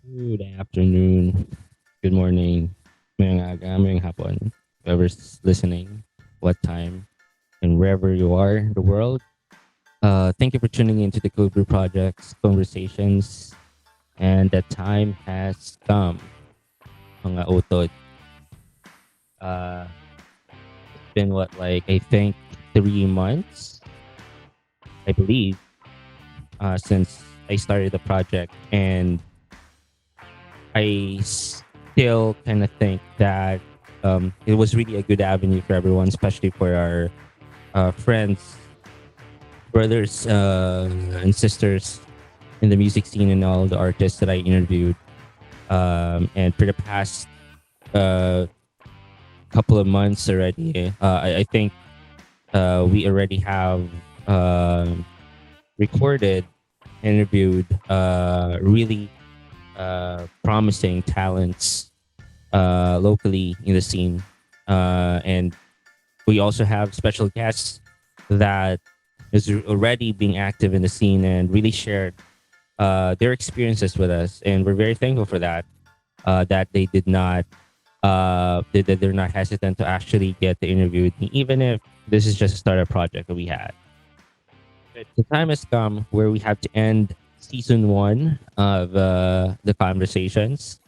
Good afternoon, good morning, mayong aga, mayong hapon, whoever's listening, what time, and wherever you are in the world. Thank you for tuning into the Code Brew Project's conversations, and the time has come, mga utod. Uh, it's been what, like, I think 3 months, I believe, since I started the project, and I still kind of think that it was really a good avenue for everyone, especially for our friends, brothers, and sisters in the music scene and all the artists that I interviewed. And for the past uh, couple of months already, I think we already have recorded, interviewed really promising talents locally in the scene. And we also have special guests that is already being active in the scene and really shared their experiences with us. And we're very thankful for that, that they did not, that they're not hesitant to actually get the interview with me, even if this is just a startup project that we had. But the time has come where we have to end season one of the conversations.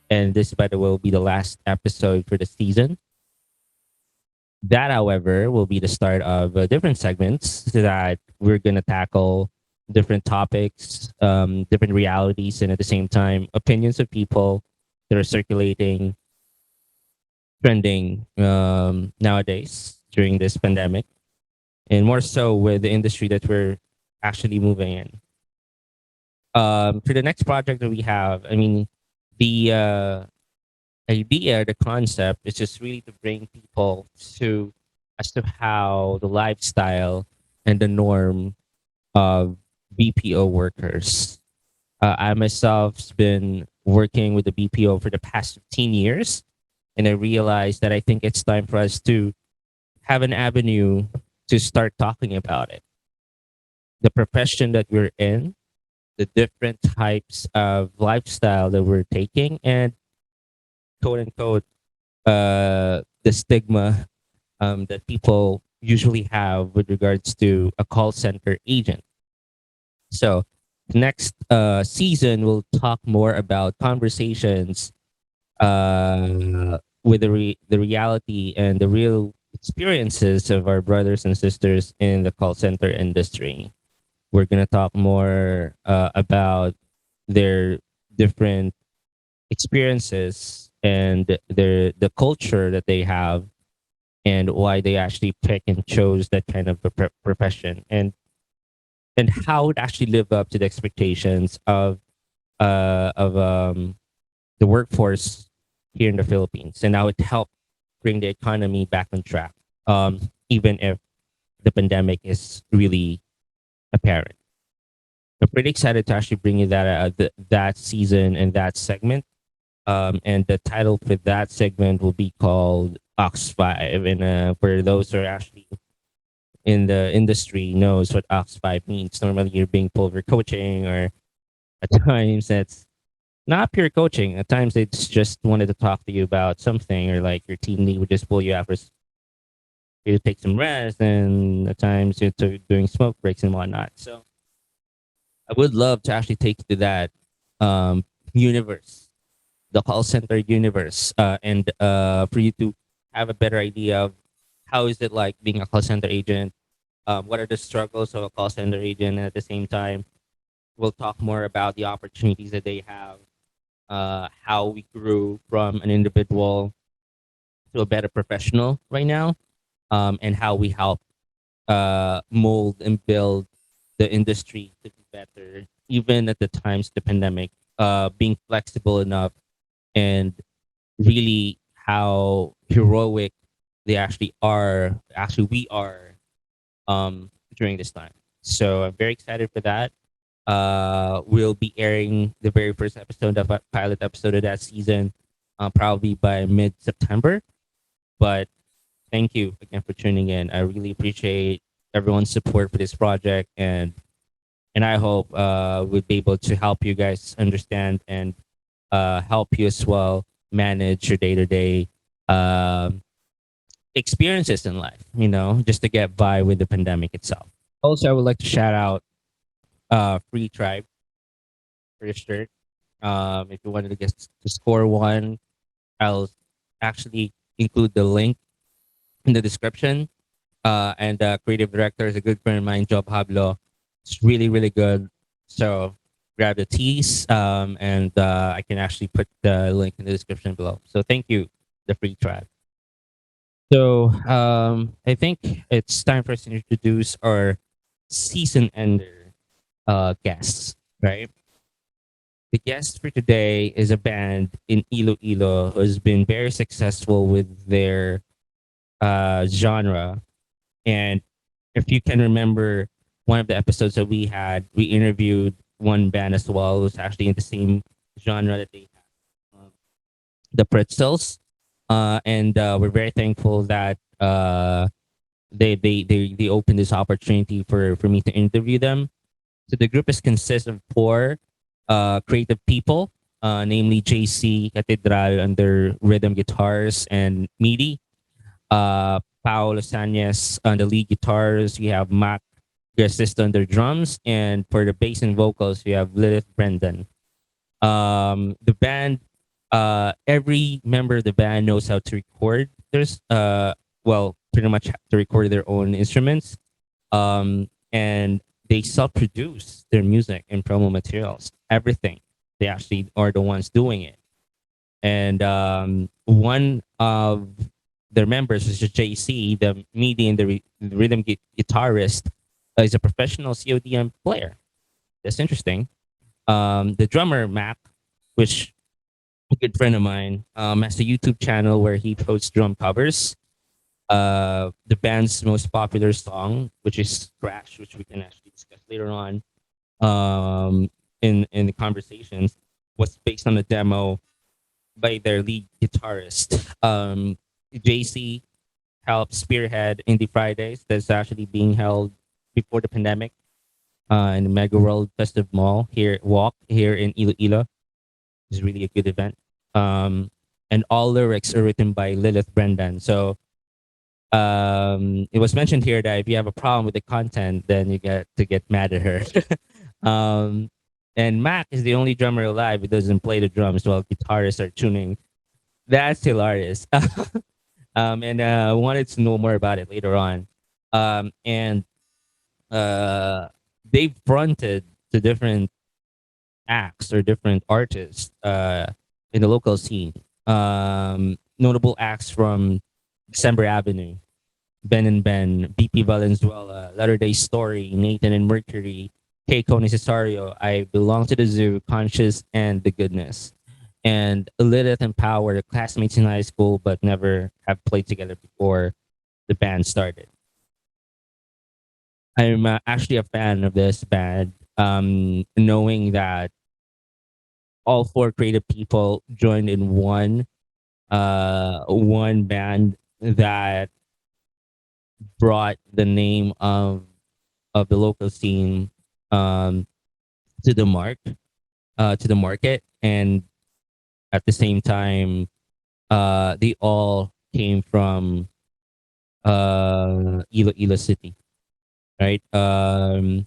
And this, by the way, will be the last episode for the season. That, however, will be the start of different segments that we're going to tackle different topics, different realities, and at the same time, opinions of people that are circulating, trending nowadays during this pandemic, and more so with the industry that we're actually moving in. For the next project that we have, I mean, the idea, the concept is just really to bring people to as to how the lifestyle and the norm of BPO workers. I myself have been working with the BPO for the past 15 years, and I realized that I think it's time for us to have an avenue to start talking about it. The profession that we're in, the different types of lifestyle that we're taking, and quote unquote the stigma that people usually have with regards to a call center agent. So next season, we'll talk more about conversations with the reality and the real experiences of our brothers and sisters in the call center industry. We're going to talk more about their different experiences and the culture that they have and why they actually pick and chose that kind of a profession, and how it actually live up to the expectations of the workforce here in the Philippines, and how it helped bring the economy back on track, even if the pandemic is really apparent. I'm pretty excited to actually bring you that season and that segment. And the title for that segment will be called Ox 5. And for those who are actually in the industry knows what Ox 5 means. Normally you're being pulled for coaching, or at times it's not pure coaching. At times they just wanted to talk to you about something, or like your team lead would just pull you out for you to take some rest, and at times you're doing smoke breaks and whatnot. So I would love to actually take you to that universe, the call center universe, and for you to have a better idea of how is it like being a call center agent, what are the struggles of a call center agent, and at the same time, we'll talk more about the opportunities that they have, how we grew from an individual to a better professional right now, and how we help mold and build the industry to be better, even at the times the pandemic, being flexible enough, and really how heroic they actually are. Actually, we are during this time. So I'm very excited for that. We'll be airing the very first episode of a pilot episode of that season, probably by mid September. But thank you again for tuning in. I really appreciate everyone's support for this project, and I hope we'll be able to help you guys understand and help you as well manage your day to day experiences in life, you know, just to get by with the pandemic itself. Also, I would like to shout out Free Tribe for your shirt. If you wanted to get to score one, I'll actually include the link in the description. And the creative director is a good friend of mine, Job Hablo. It's really, really good. So grab the tees, and I can actually put the link in the description below. So thank you, the Free Tribe. So I think it's time for us to introduce our season ender guests, right? The guest for today is a band in Iloilo who has been very successful with their genre. And if you can remember one of the episodes that we had, we interviewed one band as well who's actually in the same genre that they have, the Pretzels. And we're very thankful that they opened this opportunity for me to interview them. So the group is consists of four creative people, namely JC Catedral under rhythm guitars and MIDI, Pao Losañes on the lead guitars. We have Mac Garcisto on the drums, and for the bass and vocals, we have Lilith Brendan. The band, every member of the band knows how to record. There's well, pretty much to record their own instruments, and they self-produce their music and promo materials. Everything they actually are the ones doing it. And one of their members is JC, the MIDI and the rhythm guitarist, is a professional CODM player. That's interesting. The drummer Mac, which a good friend of mine, has a YouTube channel where he posts drum covers. The band's most popular song, which is Crash, which we can actually discuss later on in the conversations, was based on a demo by their lead guitarist. JC helped spearhead Indie Fridays that's actually being held before the pandemic in the Mega World Festive Mall here, Walk here in Iloilo. It's really a good event. And all lyrics are written by Lilith Brendan. So it was mentioned here that if you have a problem with the content, then you get to get mad at her. And Mac is the only drummer alive who doesn't play the drums while guitarists are tuning. That's hilarious. And I wanted to know more about it later on. And they fronted to different acts or different artists in the local scene. Notable acts from December Avenue, Ben and Ben, BP Valenzuela, Latter Day Story, Nathan and Mercury, Keiko Necessario, I Belong to the Zoo, Conscious, and The Goodness. And Lilith and Pao were classmates in high school, but never have played together before the band started. I'm actually a fan of this band, knowing that all four creative people joined in one band that brought the name of the local scene to the to the market, and at the same time, they all came from Iloilo City, right? I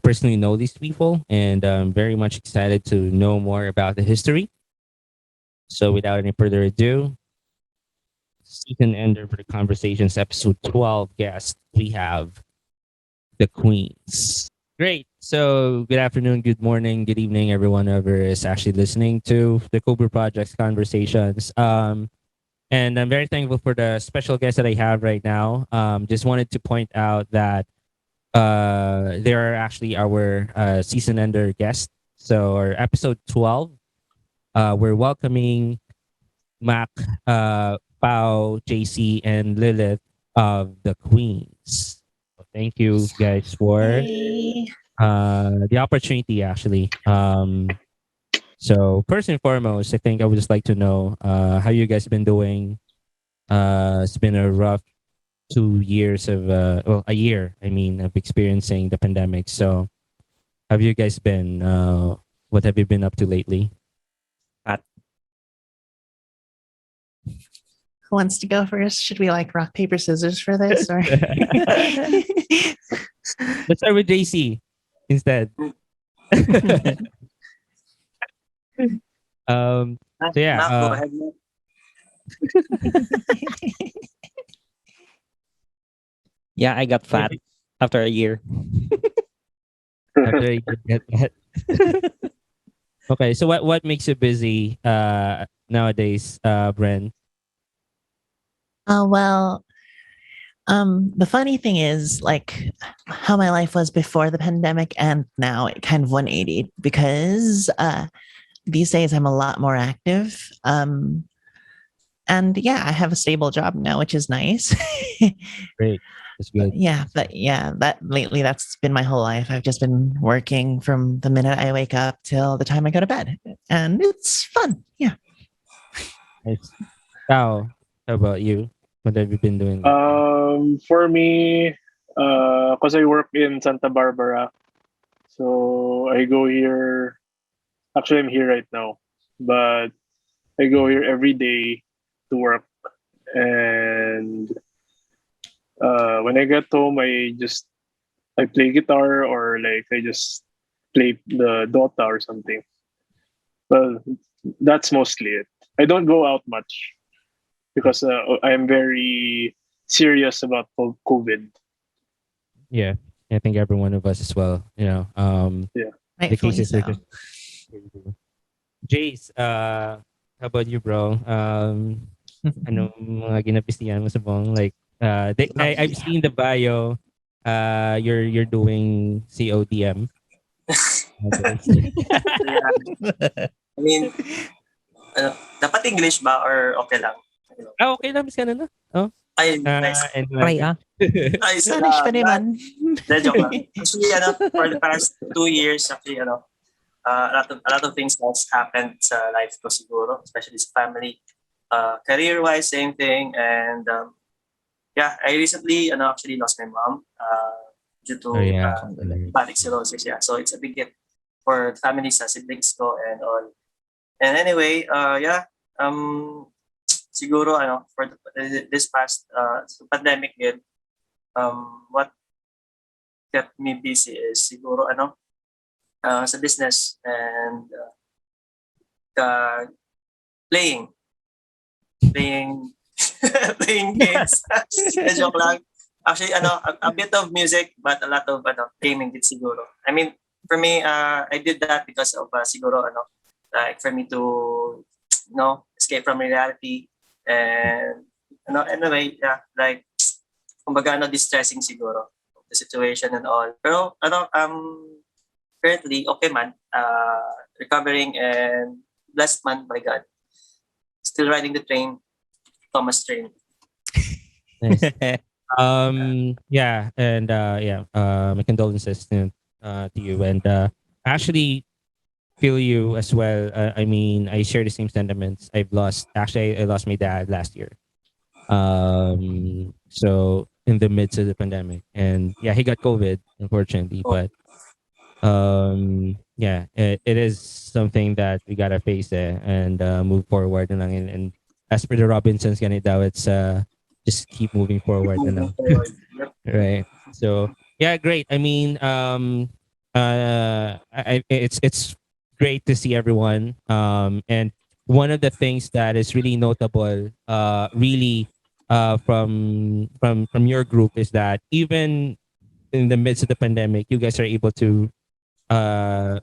personally know these people, and I'm very much excited to know more about the history. So, without any further ado, season ender for the conversations, episode 12 guest, we have the Queens. Great. So, good afternoon, good morning, good evening, everyone whoever is actually listening to the Cobra Project's conversations. And I'm very thankful for the special guest that I have right now. Just wanted to point out that they are actually our season ender guest. So, our episode 12, we're welcoming Mac, Pao, JC, and Lilith of the Queens. So thank you guys for Hey. the opportunity, actually. So first and foremost, I think I would just like to know how you guys been doing. It's been a rough 2 years of, well, a year, I mean, of experiencing the pandemic. So have you guys been? What have you been up to lately? Who wants to go first? Should we like rock, paper, scissors for this? Or Let's start with JC instead. So yeah, Mac, go ahead. Mac. Yeah, I got fat after a year. after you get that. Okay, so what makes you busy nowadays, Bren? well, the funny thing is like how my life was before the pandemic and now it kind of 180 because these days I'm a lot more active. And yeah, I have a stable job now, which is nice. Great, that's good. That lately that's been my whole life. I've just been working from the minute I wake up till the time I go to bed, and it's fun. Yeah. Nice. Pao, how about you? What have you been doing? For me, because I work in Santa Barbara, so I go here. Actually, I'm here right now, but I go here every day to work. And when I get home, I play guitar or like I just play the Dota or something. Well, that's mostly it. I don't go out much because I am very serious about COVID. Yeah, I think every one of us as well. You know, the Rightfully cases are so. just. Jace, how about you, bro? Ano mga ginapistihan mo sa bong? Like, I've seen the bio. You're doing CODM. Yeah. I mean, dapat English ba or okay lang? Okay lang, miss ka na na. Oh. Ay, nice. Try Nice. Spanish pa naman. Joke lang. Actually, for the past 2 years, actually, a lot of things has happened sa life ko siguro, especially sa family. Career-wise, same thing. And yeah, I recently actually lost my mom due to hepatic cirrhosis. Yeah, so it's a big hit for families, siblings ko and all. And anyway, siguro for this past pandemic yun, what kept me busy is siguro sa business and playing playing games. Joke lang. Actually, a bit of music, but a lot of gaming din siguro. I mean, for me, I did that because of siguro like for me to escape from reality and anyway, yeah, like kumbaga distressing siguro the situation and all. Pero currently okay man, recovering and blessed man by God. Still riding the train, Thomas train. Nice. Yeah, and my condolences to you, and actually feel you as well. I mean, I share the same sentiments. I lost my dad last year. So in the midst of the pandemic, and yeah, he got COVID, unfortunately, but yeah, it is something that we gotta face it and move forward and as per the Robinsons ganito, it's just keep moving forward right. So yeah, great. I mean it's great to see everyone and one of the things that is really notable really from your group is that even in the midst of the pandemic you guys are able to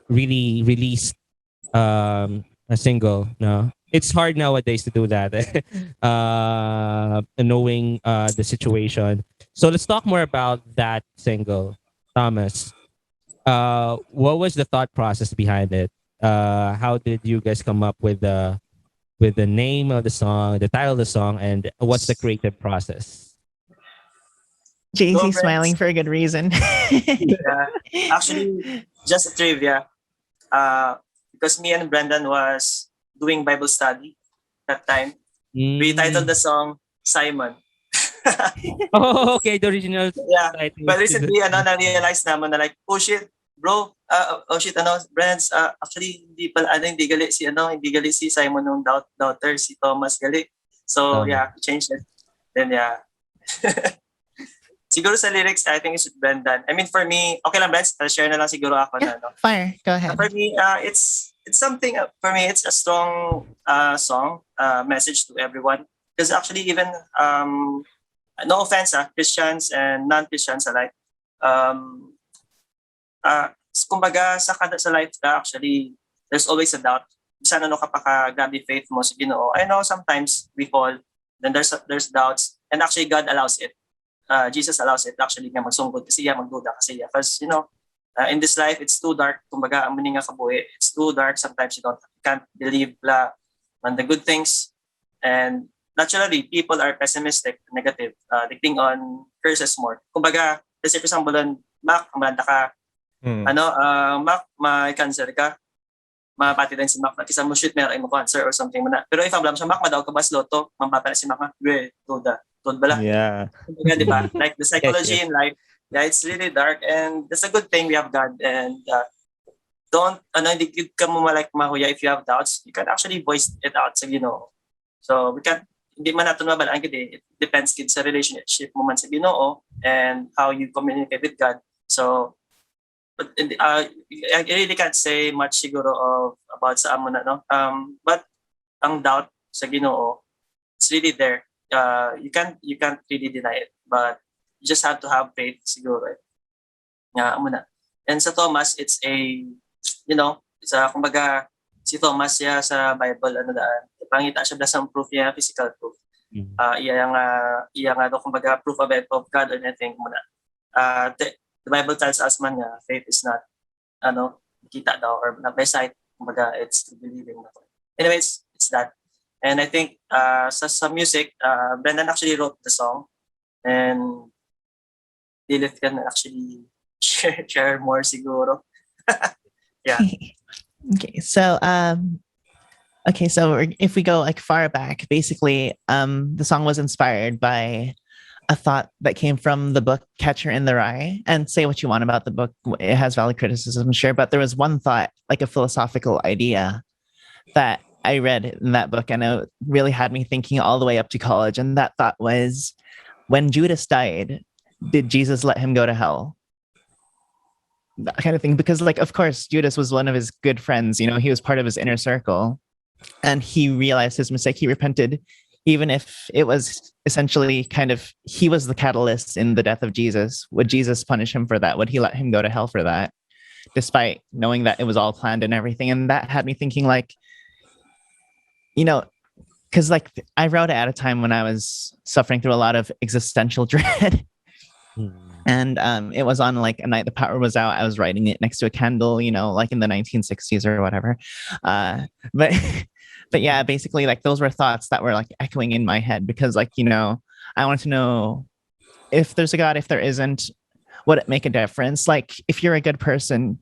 really release a single. No, it's hard nowadays to do that, knowing the situation. So let's talk more about that single, Thomas. What was the thought process behind it? How did you guys come up with the name of the song, the title of the song, and what's the creative process? JC smiling for a good reason. Yeah. Actually, just a trivia. Because me and Brendan was doing Bible study that time. We titled the song Simon. Oh, okay, the original. Yeah. Title. But recently, na-realize naman na like, oh shit, bro, Oh shit, Brands, actually, hindi gali hindi gali si Simon nung daughter, si Thomas gali. So, yeah, we changed it. Then, yeah. Siguro sa lyrics, I think it's Brendan. I mean, for me, okay lang, Brands, share na lang siguro ako Yeah, na, fire. Go ahead. For me, it's something, for me, it's a strong song, message to everyone. Because actually, even, no offense, Christians and non-Christians alike, um, kumbaga sa life ka, actually, there's always a doubt. Bisan ano ka pa grabe faith mo sa Ginoo. I know sometimes we fall, then there's doubts, and actually God allows it. Jesus allows it actually nga magsungkod kasi magduda kasi because in this life it's too dark. Kumbaga ang muning nga kabuhi, it's too dark. Sometimes you can't believe on the good things, and naturally people are pessimistic, negative. They think on curses more. Kumbaga, let's say for example, Mac, malanda ka, Mac, may cancer ka, mapati din si Mac na kisa mo shoot meron mo cancer or something mo na. Pero if ang blam siya, Mac, madaw ka ba sa loto, mampata na si Mac na, tuda bala. Yeah. Yeah, diba? Like the psychology in life, yeah, it's really dark, and that's a good thing we have God. And don't, hindi ka mo mahuya if you have doubts. You can actually voice it out sa Ginoo. So we can't, hindi man natin mabalaan kasi it depends kid sa relationship mo man sa Ginoo and how you communicate with God. So, but I really can't say much siguro about sa amo na, no? But ang doubt sa Ginoo, it's really there. You can't really deny it, but you just have to have faith siguro. Nga amo na. And sa Thomas, it's it's a kumbaga si Thomas siya sa Bible pangita siya sa proof niya, physical proof. Iya nga do kumbaga proof of God or anything muna. The Bible tells us man nga faith is not kita daw or not by sight, kumbaga it's believing. Anyways, it's that. And I think sa music, Brendan actually wrote the song, and Lilith can actually share more siguro. Yeah. Okay, so if we go like far back, basically the song was inspired by a thought that came from the book Catcher in the Rye. And say what you want about the book, it has valid criticism, sure, but there was one thought, like a philosophical idea that I read in that book, and it really had me thinking all the way up to college. And that thought was, when Judas died, did Jesus let him go to hell? That kind of thing. Because like, of course, Judas was one of his good friends, he was part of his inner circle, and he realized his mistake. He repented, even if it was essentially he was the catalyst in the death of Jesus. Would Jesus punish him for that? Would he let him go to hell for that, despite knowing that it was all planned and everything? And that had me thinking, like, because like I wrote it at a time when I was suffering through a lot of existential dread. And it was on like a night the power was out. I was writing it next to a candle, like in the 1960s or whatever. But yeah, basically like those were thoughts that were like echoing in my head, because like, I want to know if there's a God, if there isn't, would it make a difference? Like if you're a good person,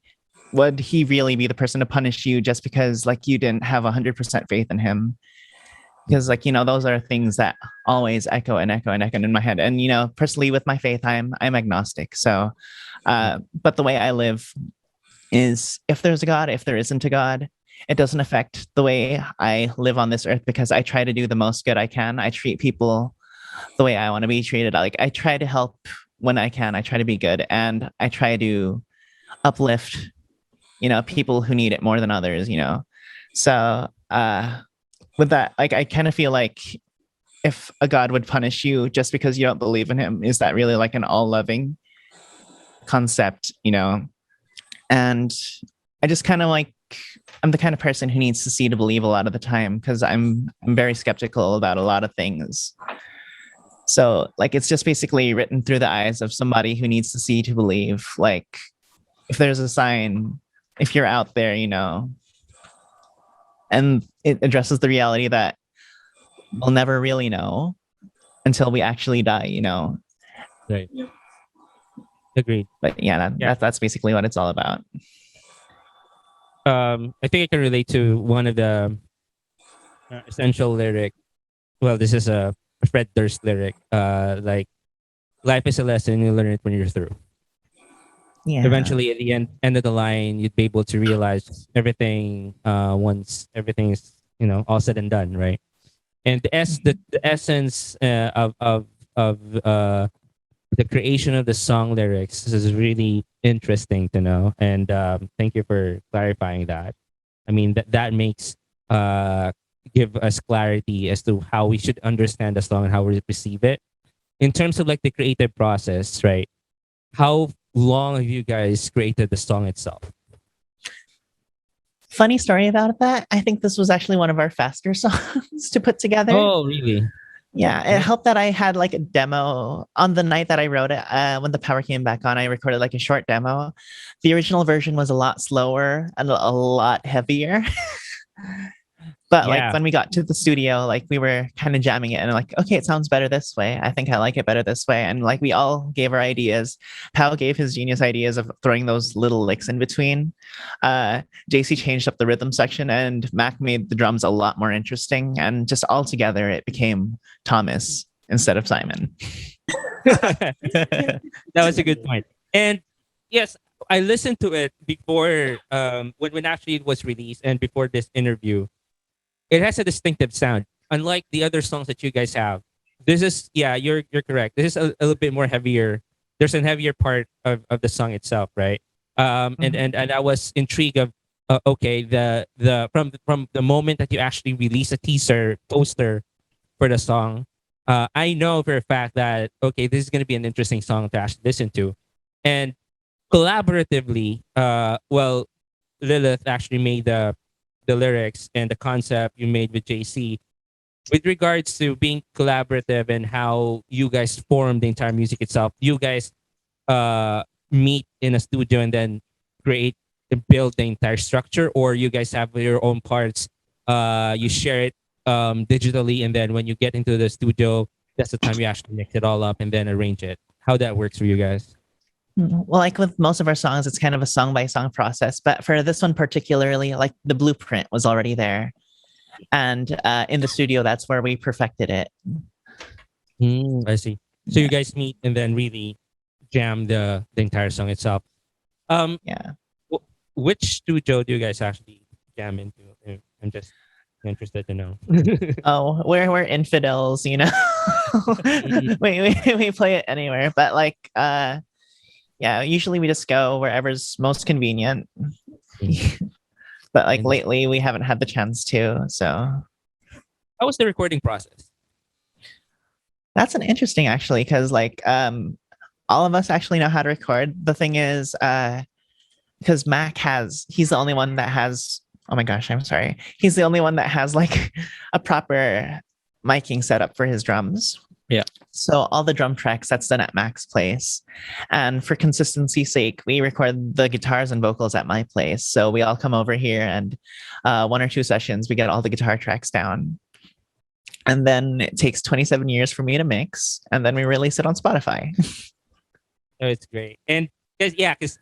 would he really be the person to punish you just because like you didn't have 100% faith in him? Because like, those are things that always echo and echo and echo in my head. And, personally with my faith, I'm agnostic. So, but the way I live is, if there's a God, if there isn't a God, it doesn't affect the way I live on this earth, because I try to do the most good I can. I treat people the way I want to be treated. Like I try to help when I can. I try to be good, and I try to uplift, people who need it more than others, So, with that, like, I kind of feel like if a God would punish you just because you don't believe in him, is that really like an all-loving concept, And I just kind of like, I'm the kind of person who needs to see to believe a lot of the time, because I'm very skeptical about a lot of things. So like, it's just basically written through the eyes of somebody who needs to see to believe. Like if there's a sign, if you're out there, and it addresses the reality that we'll never really know until we actually die, Right. Agreed. But yeah, that's basically what it's all about. I think I can relate to one of the essential lyric. Well, this is a Fred Durst lyric. Like, life is a lesson, you learn it when you're through. Yeah. Eventually, at the end of the line, you'd be able to realize everything once everything is all said and done, right? And the essence of the creation of the song lyrics is really interesting to know, and thank you for clarifying that. I mean that makes give us clarity as to how we should understand the song and how we perceive it in terms of like the creative process, right? How long have you guys created the song itself? Funny story about that. I think this was actually one of our faster songs to put together. Oh, really? Yeah, it helped that I had like a demo on the night that I wrote it. When the power came back on, I recorded like a short demo. The original version was a lot slower and a lot heavier. But like Yeah. when we got to the studio, like we were kind of jamming it and like, okay, it sounds better this way. I think I like it better this way. And like we all gave our ideas. Pao gave his genius ideas of throwing those little licks in between. JC changed up the rhythm section and Mac made the drums a lot more interesting. And just all together, it became Thomas instead of Simon. That was a good point. And yes, I listened to it before when actually it was released and before this interview. It has a distinctive sound, unlike the other songs that you guys have. This is you're correct. This is a little bit more heavier. There's a heavier part of the song itself, right? And I was intrigued of okay from the moment that you actually release a teaser poster for the song, I know for a fact that okay, this is going to be an interesting song to actually listen to, and collaboratively, well, Lilith actually made the lyrics and the concept you made with JC. With regards to being collaborative and how you guys form the entire music itself, you guys meet in a studio and then create and build the entire structure, or you guys have your own parts. You share it digitally, and then when you get into the studio, that's the time you actually mix it all up and then arrange it. How that works for you guys? Well, like with most of our songs, it's kind of a song by song process. But for this one particularly, like the blueprint was already there. And in the studio, that's where we perfected it. I see. So you guys meet and then really jam the entire song itself. Yeah. Which studio do you guys actually jam into? I'm just interested to know. Oh, we're infidels, you know. we play it anywhere, but like yeah, usually we just go wherever's most convenient. But like lately we haven't had the chance to, so How was the recording process? that's an interesting actually, because like all of us actually know how to record. The thing is because he's the only one that has, oh my gosh, I'm sorry, he's the only one that has like a proper miking setup for his drums. Yeah. So all the drum tracks, that's done at Mac's place. And for consistency's sake, we record the guitars and vocals at my place. So we all come over here and 1 or 2 sessions, we get all the guitar tracks down. And then it takes 27 years for me to mix. And then we release it on Spotify. Oh, it's great. And because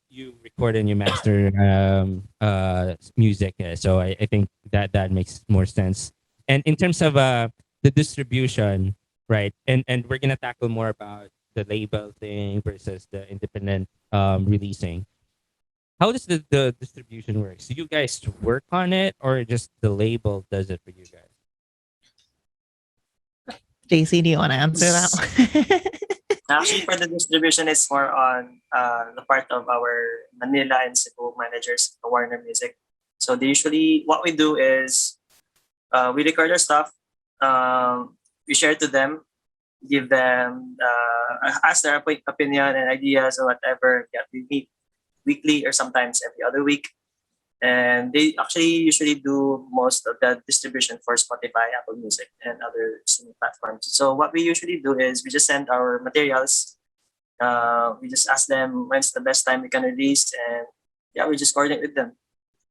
you record and you master music. So I think that makes more sense. And in terms of the distribution, right? And we're gonna tackle more about the label thing versus the independent releasing. How does the distribution work? Do you guys work on it, or just the label does it for you guys? JC, do you want to answer that one? Actually, for the distribution, it's more on the part of our Manila and Cebu managers, the Warner Music. So they usually, what we do is we record our stuff, we share it to them, give them, ask their opinion and ideas or whatever. Yeah, we meet weekly or sometimes every other week. And they actually usually do most of the distribution for Spotify, Apple Music, and other streaming platforms. So what we usually do is we just send our materials. We just ask them when's the best time we can release, and yeah, we just coordinate with them.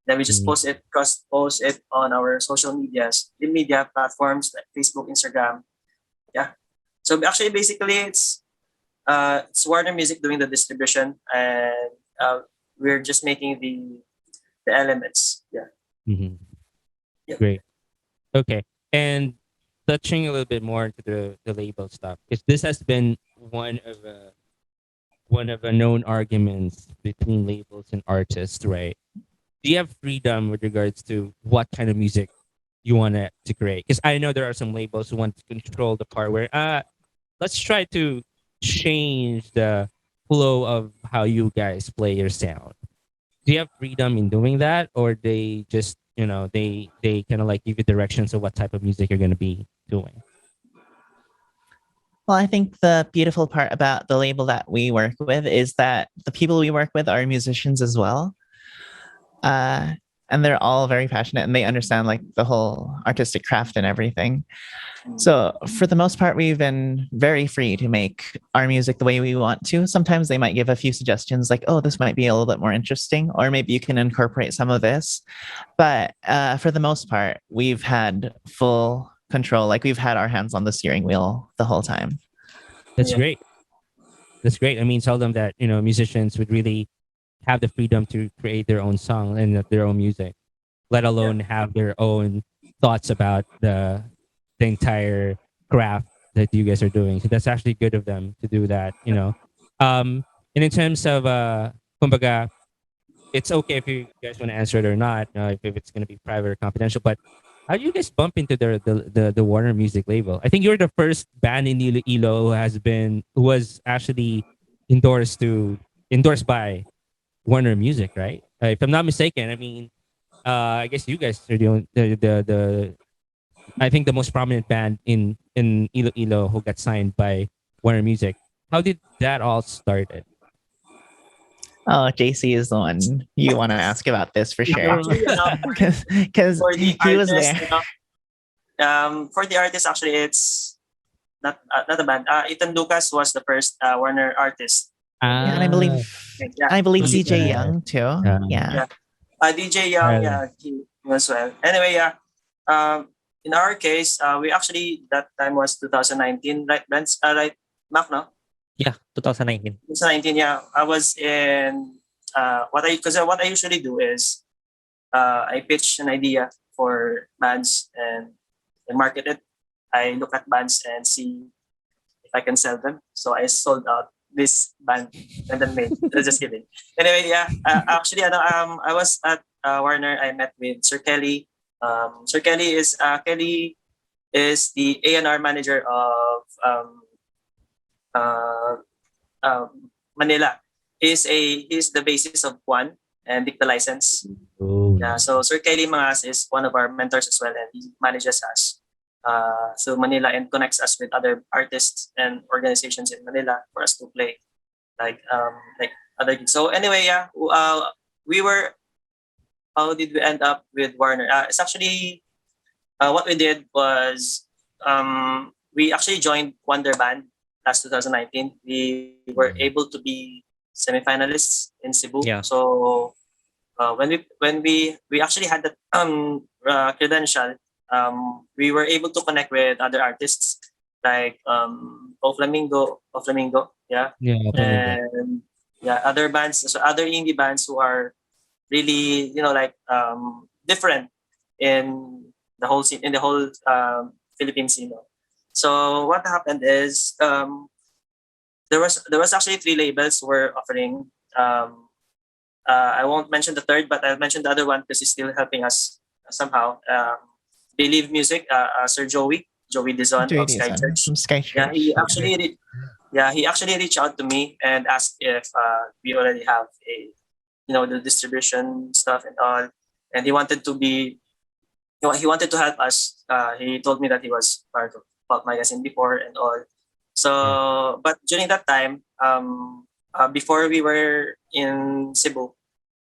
Then we just post it on our social medias, the media platforms like Facebook, Instagram. Yeah. So actually, basically, it's Warner Music doing the distribution, and we're just making the elements. Yeah. Mm-hmm. Yep. Great. Okay. And touching a little bit more into the label stuff, because this has been one one of the known arguments between labels and artists, right? Do you have freedom with regards to what kind of music you want to create? Because I know there are some labels who want to control the part where let's try to change the flow of how you guys play your sound. Do you have freedom in doing that, or they just they kind of like give you directions of what type of music you're going to be doing? Well, I think the beautiful part about the label that we work with is that the people we work with are musicians as well. And they're all very passionate and they understand like the whole artistic craft and everything. So for the most part, we've been very free to make our music the way we want to. Sometimes they might give a few suggestions like, oh, this might be a little bit more interesting, or maybe you can incorporate some of this. But for the most part, we've had full control. Like we've had our hands on the steering wheel the whole time. That's Yeah. great. That's great. I mean, tell them that musicians would really have the freedom to create their own song and their own music, let alone have their own thoughts about the entire craft that you guys are doing. So that's actually good of them to do that. And in terms of kumbaga, it's okay if you guys want to answer it or not, if it's going to be private or confidential. But how do you guys bump into the Warner Music label? I think you're the first band in Iloilo who was actually endorsed by Warner Music, right? If I'm not mistaken, I mean, I guess you guys are the I think the most prominent band in Iloilo who got signed by Warner Music. How did that all started? Oh, JC is the one you want to ask about this for sure. Actually, Because for the he was artist, there. for the artist, actually, it's not a band. Ethan Lucas was the first Warner artist. Yeah, and I believe DJ Young too. Yeah. DJ Young, he as well. Anyway, in our case, we actually that time was 2019, right? Benz, right, Mac, no? Yeah, 2019. 2019, yeah. I was in what I usually do is I pitch an idea for bands and I market it. I look at bands and see if I can sell them. So I sold out this band and then made. Just kidding. Anyway, yeah. Actually, I was at Warner. I met with Sir Kelly. Sir Kelly is the A&R manager of Manila. He's the basis of One and Dick the License. Oh, Yeah, so Sir Kelly Mangas is one of our mentors as well, and he manages us. So Manila and connects us with other artists and organizations in Manila for us to play like other gigs. So anyway, yeah, we were. How did we end up with Warner? It's actually what we did was we actually joined Wonder Band last 2019. We were able to be semifinalists in Cebu. Yeah. So when we actually had that credential, we were able to connect with other artists like O Flamingo, yeah, and yeah, other bands, so other indie bands who are really different in the whole scene, in the whole Philippine scene. So what happened is there was actually 3 labels who were offering. I won't mention the third, but I'll mention the other one because he's still helping us somehow. Believe Music, Sir Joey Dizon of Sky Church. From Sky Church. Yeah, he actually reached out to me and asked if we already have the distribution stuff and all, and he wanted to help us. He told me that he was part of Pulp Magazine before and all. So, but during that time, before we were in Cebu,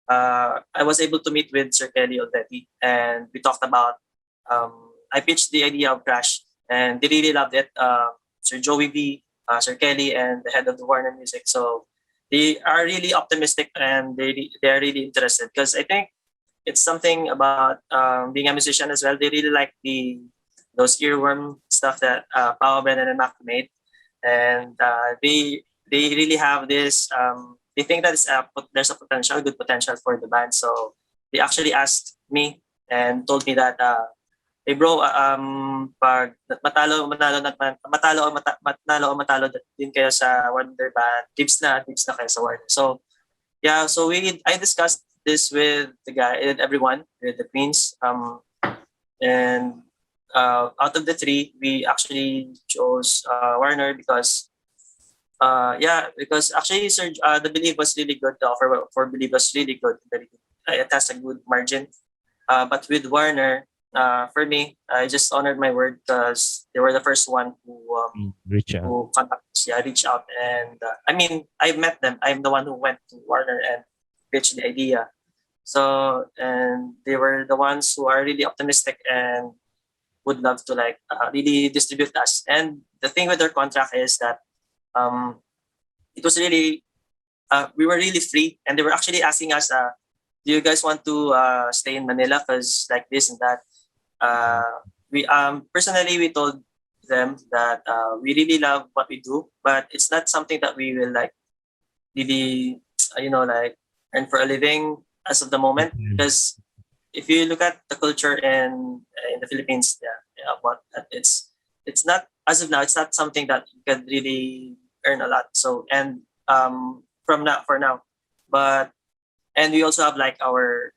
I was able to meet with Sir Kelly already, and we talked about. I pitched the idea of Crash, and they really loved it. Sir Joey V, Sir Kelly, and the head of the Warner Music. So they are really optimistic, and they are really interested because I think it's something about being a musician as well. They really like those earworm stuff that Pao, Brendan, and Mac made, and they really have this. They think that there's a good potential for the band. So they actually asked me and told me that hey bro, pag matalo o matalo din kayo sa Wonder Band, tips na kayo sa Warner. So yeah, so I discussed this with the guy and everyone, with the Queens, and out of the three, we actually chose Warner because because actually Sir, the Believe was really good. The offer for Believe was really good. Very good. It has a good margin. But with Warner, for me, I just honored my word because they were the first one Reach out. who contacted us. Yeah, reach out, and I mean, I met them. I'm the one who went to Warner and pitched the idea. So, and they were the ones who are really optimistic and would love to like really distribute us. And the thing with their contract is that um, it was really we were really free, and they were actually asking us, "Do you guys want to stay in Manila? Because like this and that." We personally we told them that we really love what we do, but it's not something that we will like really like earn for a living as of the moment. Because if you look at the culture in the Philippines, what it's not as of now. It's not something that you can really earn a lot. So and from now for now, but and we also have like our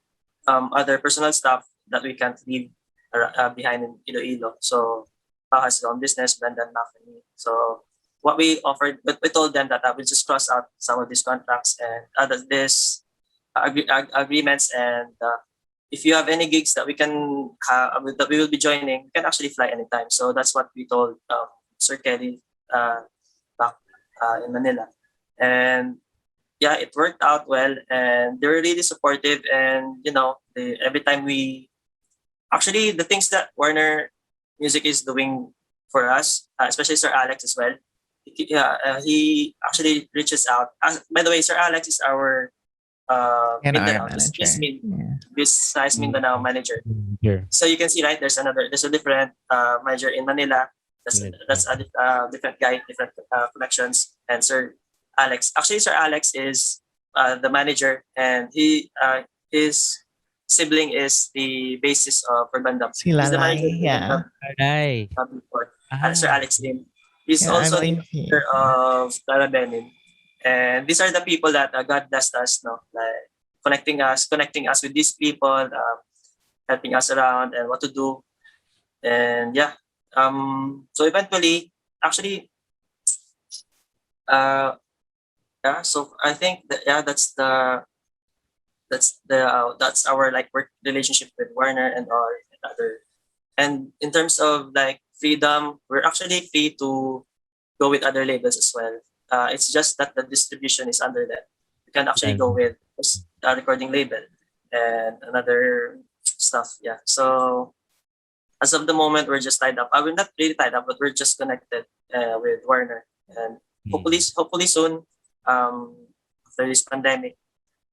other personal stuff that we can't leave behind in Iloilo. So Pao has his own business, Brendan, Mac, and me. So what we offered, but we told them that we'll just cross out some of these contracts and other this agreements, and if you have any gigs that we can that we will be joining, we can actually fly anytime. So that's what we told Sir Kelly back in Manila, and yeah, it worked out well, and they were really supportive, and every time we actually the things that Warner Music is doing for us, especially Sir Alex as well. He actually reaches out. By the way, Sir Alex is our And our Mindanao, manager. Besides Mindanao manager. Here. So you can see, right? There's a different manager in Manila. That's a different guy, different connections. And Sir Alex, actually, Sir Alex is the manager, and his sibling is the bassist of Urbandam. Sila He's the Lai, manager of yeah. Aray. before. Ah. Sir Alex Lim. He's Yeah, I also the believe he- manager of Clara Benin. And these are the people that God blessed us, no? Like connecting us with these people, helping us around and what to do. And yeah, so eventually, actually, yeah. So I think that yeah, that's our like work relationship with Warner and all and other. And in terms of like freedom, we're actually free to go with other labels as well. It's just that the distribution is under them. You can actually go with a recording label and another stuff. Yeah. So as of the moment, we're just tied up. We're not really tied up, but we're just connected with Warner, and hopefully soon, after this pandemic,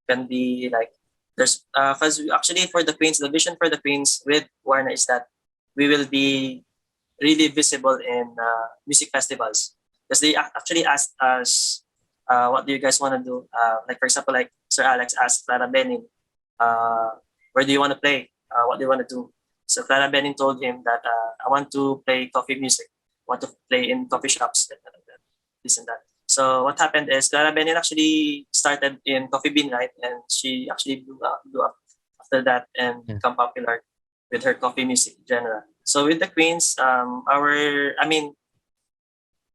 can be like there's because actually for the Queens, the vision for the Queens with Warner is that we will be really visible in music festivals, because they actually asked us, what do you guys want to do? Like for example, like Sir Alex asked Clara Benin, where do you want to play? What do you want to do? So Clara Benin told him that I want to play coffee music, want to play in coffee shops, this and that. So what happened is Clara Benin actually started in Coffee Bean, right? And she actually blew up after that and become popular with her coffee music genre. So with the Queens, I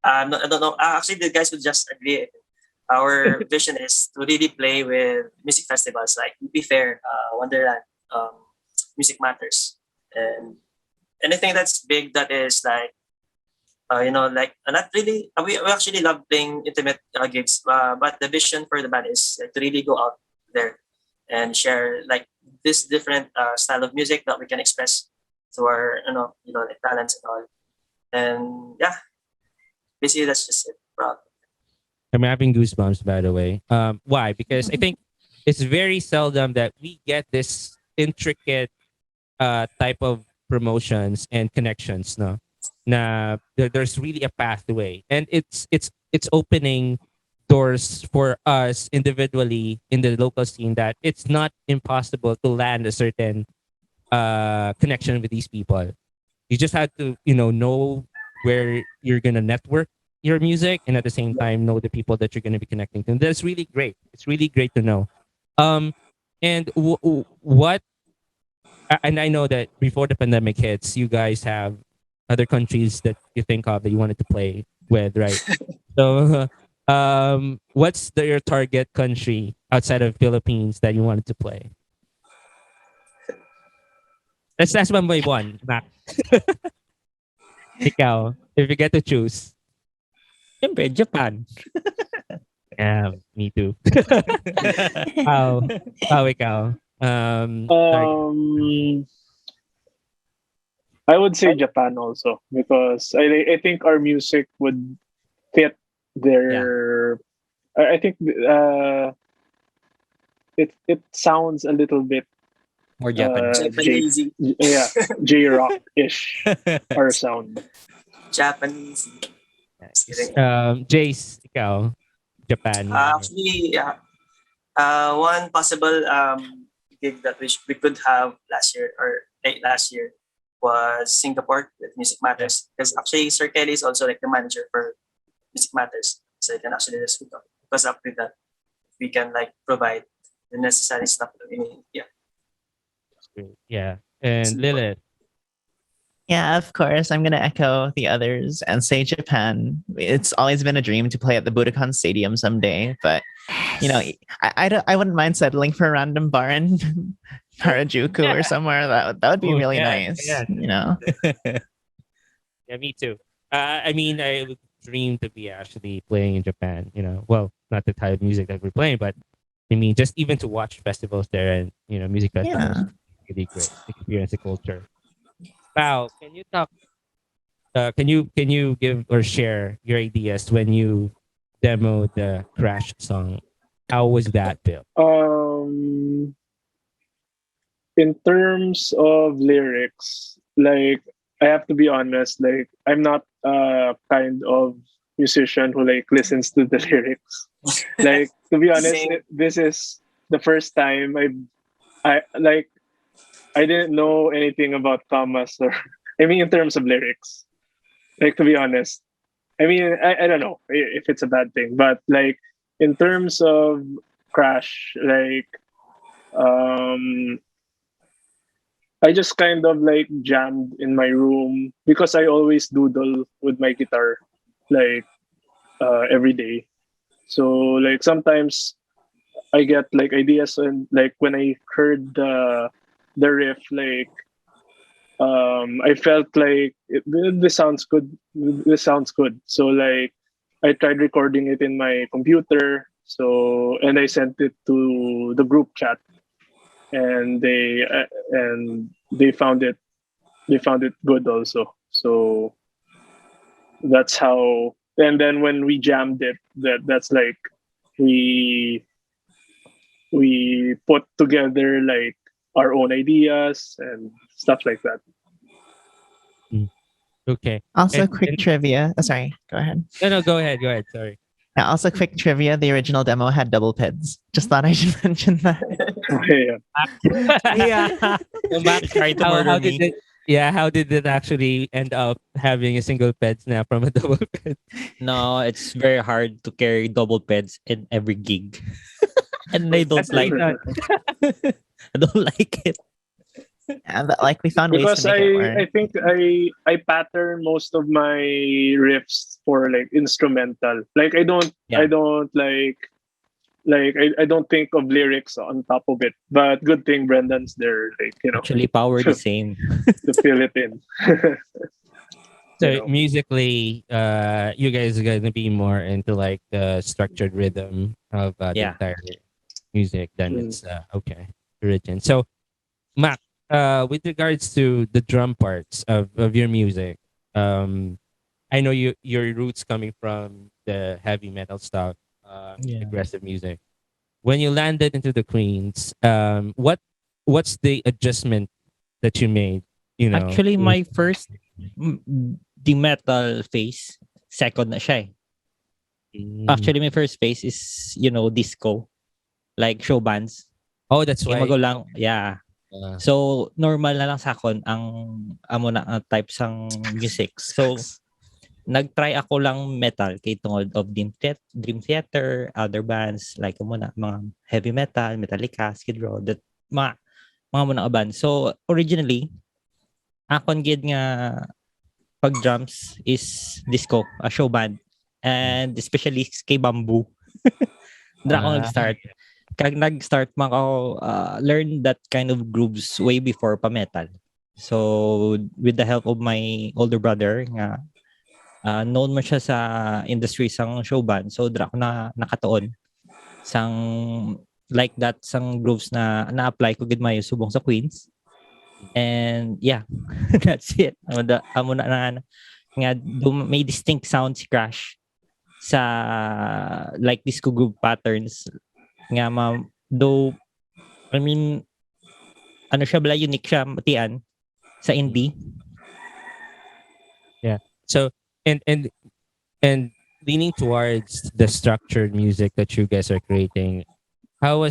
don't know. Actually, the guys would just agree. Our vision is to really play with music festivals like UP Fair, Wonderland, Music Matters, and anything that's big that is like, like not really. We actually love playing intimate gigs, but the vision for the band is like, to really go out there and share like this different style of music that we can express to our like talents and all. And yeah, basically that's just it. Proud. I'm having goosebumps, by the way. Why? Because I think it's very seldom that we get this intricate type of promotions and connections. No, there's really a pathway, and it's opening doors for us individually in the local scene, that it's not impossible to land a certain connection with these people. You just have to, know where you're gonna network your music, and at the same time know the people that you're gonna be connecting to. And that's really great. It's really great to know. Um, and what? And I know that before the pandemic hits, you guys have other countries that you think of that you wanted to play with, right? So, what's your target country outside of Philippines that you wanted to play? That's one by one. Mac, ikaw, if you get to choose. Siyempre, Japan. Yeah, me too. How, ikaw? Target. I would say Japan also because I think our music would fit their. I think it sounds a little bit More Japanese. Japanese. J rock ish our sound. Japanese. Kidding. Jace, ikaw, Japan. Actually, yeah. One possible gig that we could have last year or late last year was Singapore with Music Matters. Because actually, Sir Kelly is also like the manager for Music Matters. So you can actually just hook us up with that. We can like provide the necessary stuff that we need. Yeah. Yeah, and Lilith. Yeah, of course. I'm going to echo the others and say Japan. It's always been a dream to play at the Budokan Stadium someday, but I wouldn't mind settling for a random bar in Harajuku or somewhere. That would be really nice. Yeah. Yeah, me too. I mean, I would dream to be actually playing in Japan. Well, not the type of music that we're playing, but I mean, just even to watch festivals there and music festivals, really great experience the culture. Pao, can you talk? Can you give or share your ideas when you demoed the Crash song? How was that, Bill? In terms of lyrics, like I have to be honest, like I'm not kind of musician who like listens to the lyrics. Like to be honest, this is the first time I didn't know anything about commas or I mean in terms of lyrics. Like to be honest. I mean I don't know if it's a bad thing, but like in terms of Crash, like I just kind of like jammed in my room because I always doodle with my guitar like every day. So like sometimes I get like ideas and like when I heard the riff like I felt like this sounds good. This sounds good. So like I tried recording it in my computer. So and I sent it to the group chat, and they found it. They found it good also. So that's how. And then when we jammed it, that's like we put together like our own ideas and stuff like that. Okay. Also, quick trivia. Oh, sorry, go ahead. No, go ahead. Sorry. Yeah, also, quick trivia. The original demo had double peds. Just thought I should mention that. Yeah. Mac tried to murder me. How did it actually end up having a single ped snap from a double ped? No, it's very hard to carry double peds in every gig. And I don't like that. I don't like it. Yeah, but like we found ways Because to make it work. I think I pattern most of my riffs for like instrumental. Like I don't I don't think of lyrics on top of it. But good thing Brendan's there, like Actually, power the same. to fill it in. So musically, you guys are gonna be more into like the structured rhythm of the entire music than it's okay origin. So, Mac, with regards to the drum parts of your music, I know your roots coming from the heavy metal stuff, aggressive music. When you landed into the Queens, what's the adjustment that you made? Actually, my first the metal phase, second na siya eh. Actually, my first phase is disco, like show bands. Oh, that's why. Magulang, yeah. So normal na lang sa akon ang amo na ang type sang music. So nagtry ako lang metal kay tungod of Dream Theater, other bands like amo na mga heavy metal, Metallica, Skid Row, that mga mo na band. So originally akon gid nga pag drums is disco, a show band, and especially kay Bamboo. Dra ako nag-start. Kag nag-start man ako learn that kind of grooves way before pa metal. So with the help of my older brother nga known man siya sa industry sang show band, so dra ako na nakatuon sang like that sang grooves na na-apply ko gid mayo subong sa Queens. And yeah, that's it. Amo na nga may distinct sound si Crash sa like disco groove patterns nga though I mean ano siya bala unique siya matian sa indie. Yeah. So and leaning towards the structured music that you guys are creating, how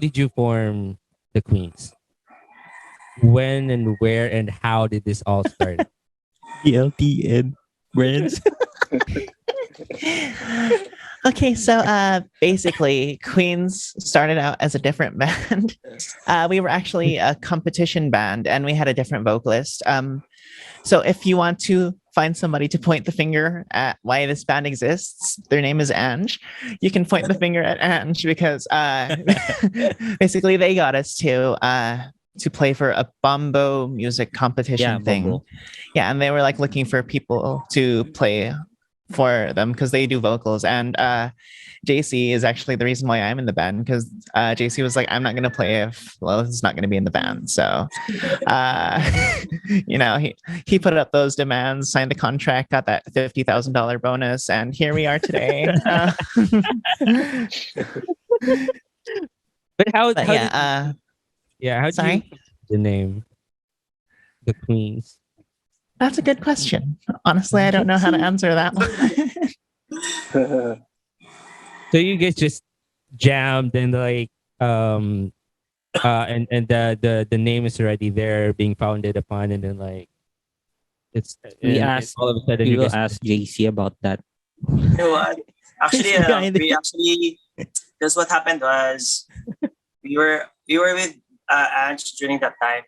did you form the Queens? When and where and how did this all start? LTN brands. Okay, so basically, Queens started out as a different band. We were actually a competition band, and we had a different vocalist. So if you want to find somebody to point the finger at why this band exists, their name is Ange. You can point the finger at Ange because basically they got us to play for a Bombo music competition thing. Bombo. Yeah, and they were like looking for people to play for them because they do vocals. And JC is actually the reason why I'm in the band because JC was like, I'm not gonna play if Lilith is not gonna be in the band. So you know, he put up those demands, signed the contract, got that $50,000 bonus, and here we are today. But how yeah, how do you the name the Queens? that's a good question. Honestly, I don't know how to answer that one. So you guys just jammed and like and the name is already there being founded upon, and then like it's We and asked all of a sudden we you will guys ask JC about that. You know what? Actually, Behind it. we actually because what happened was we were with Ange during that time,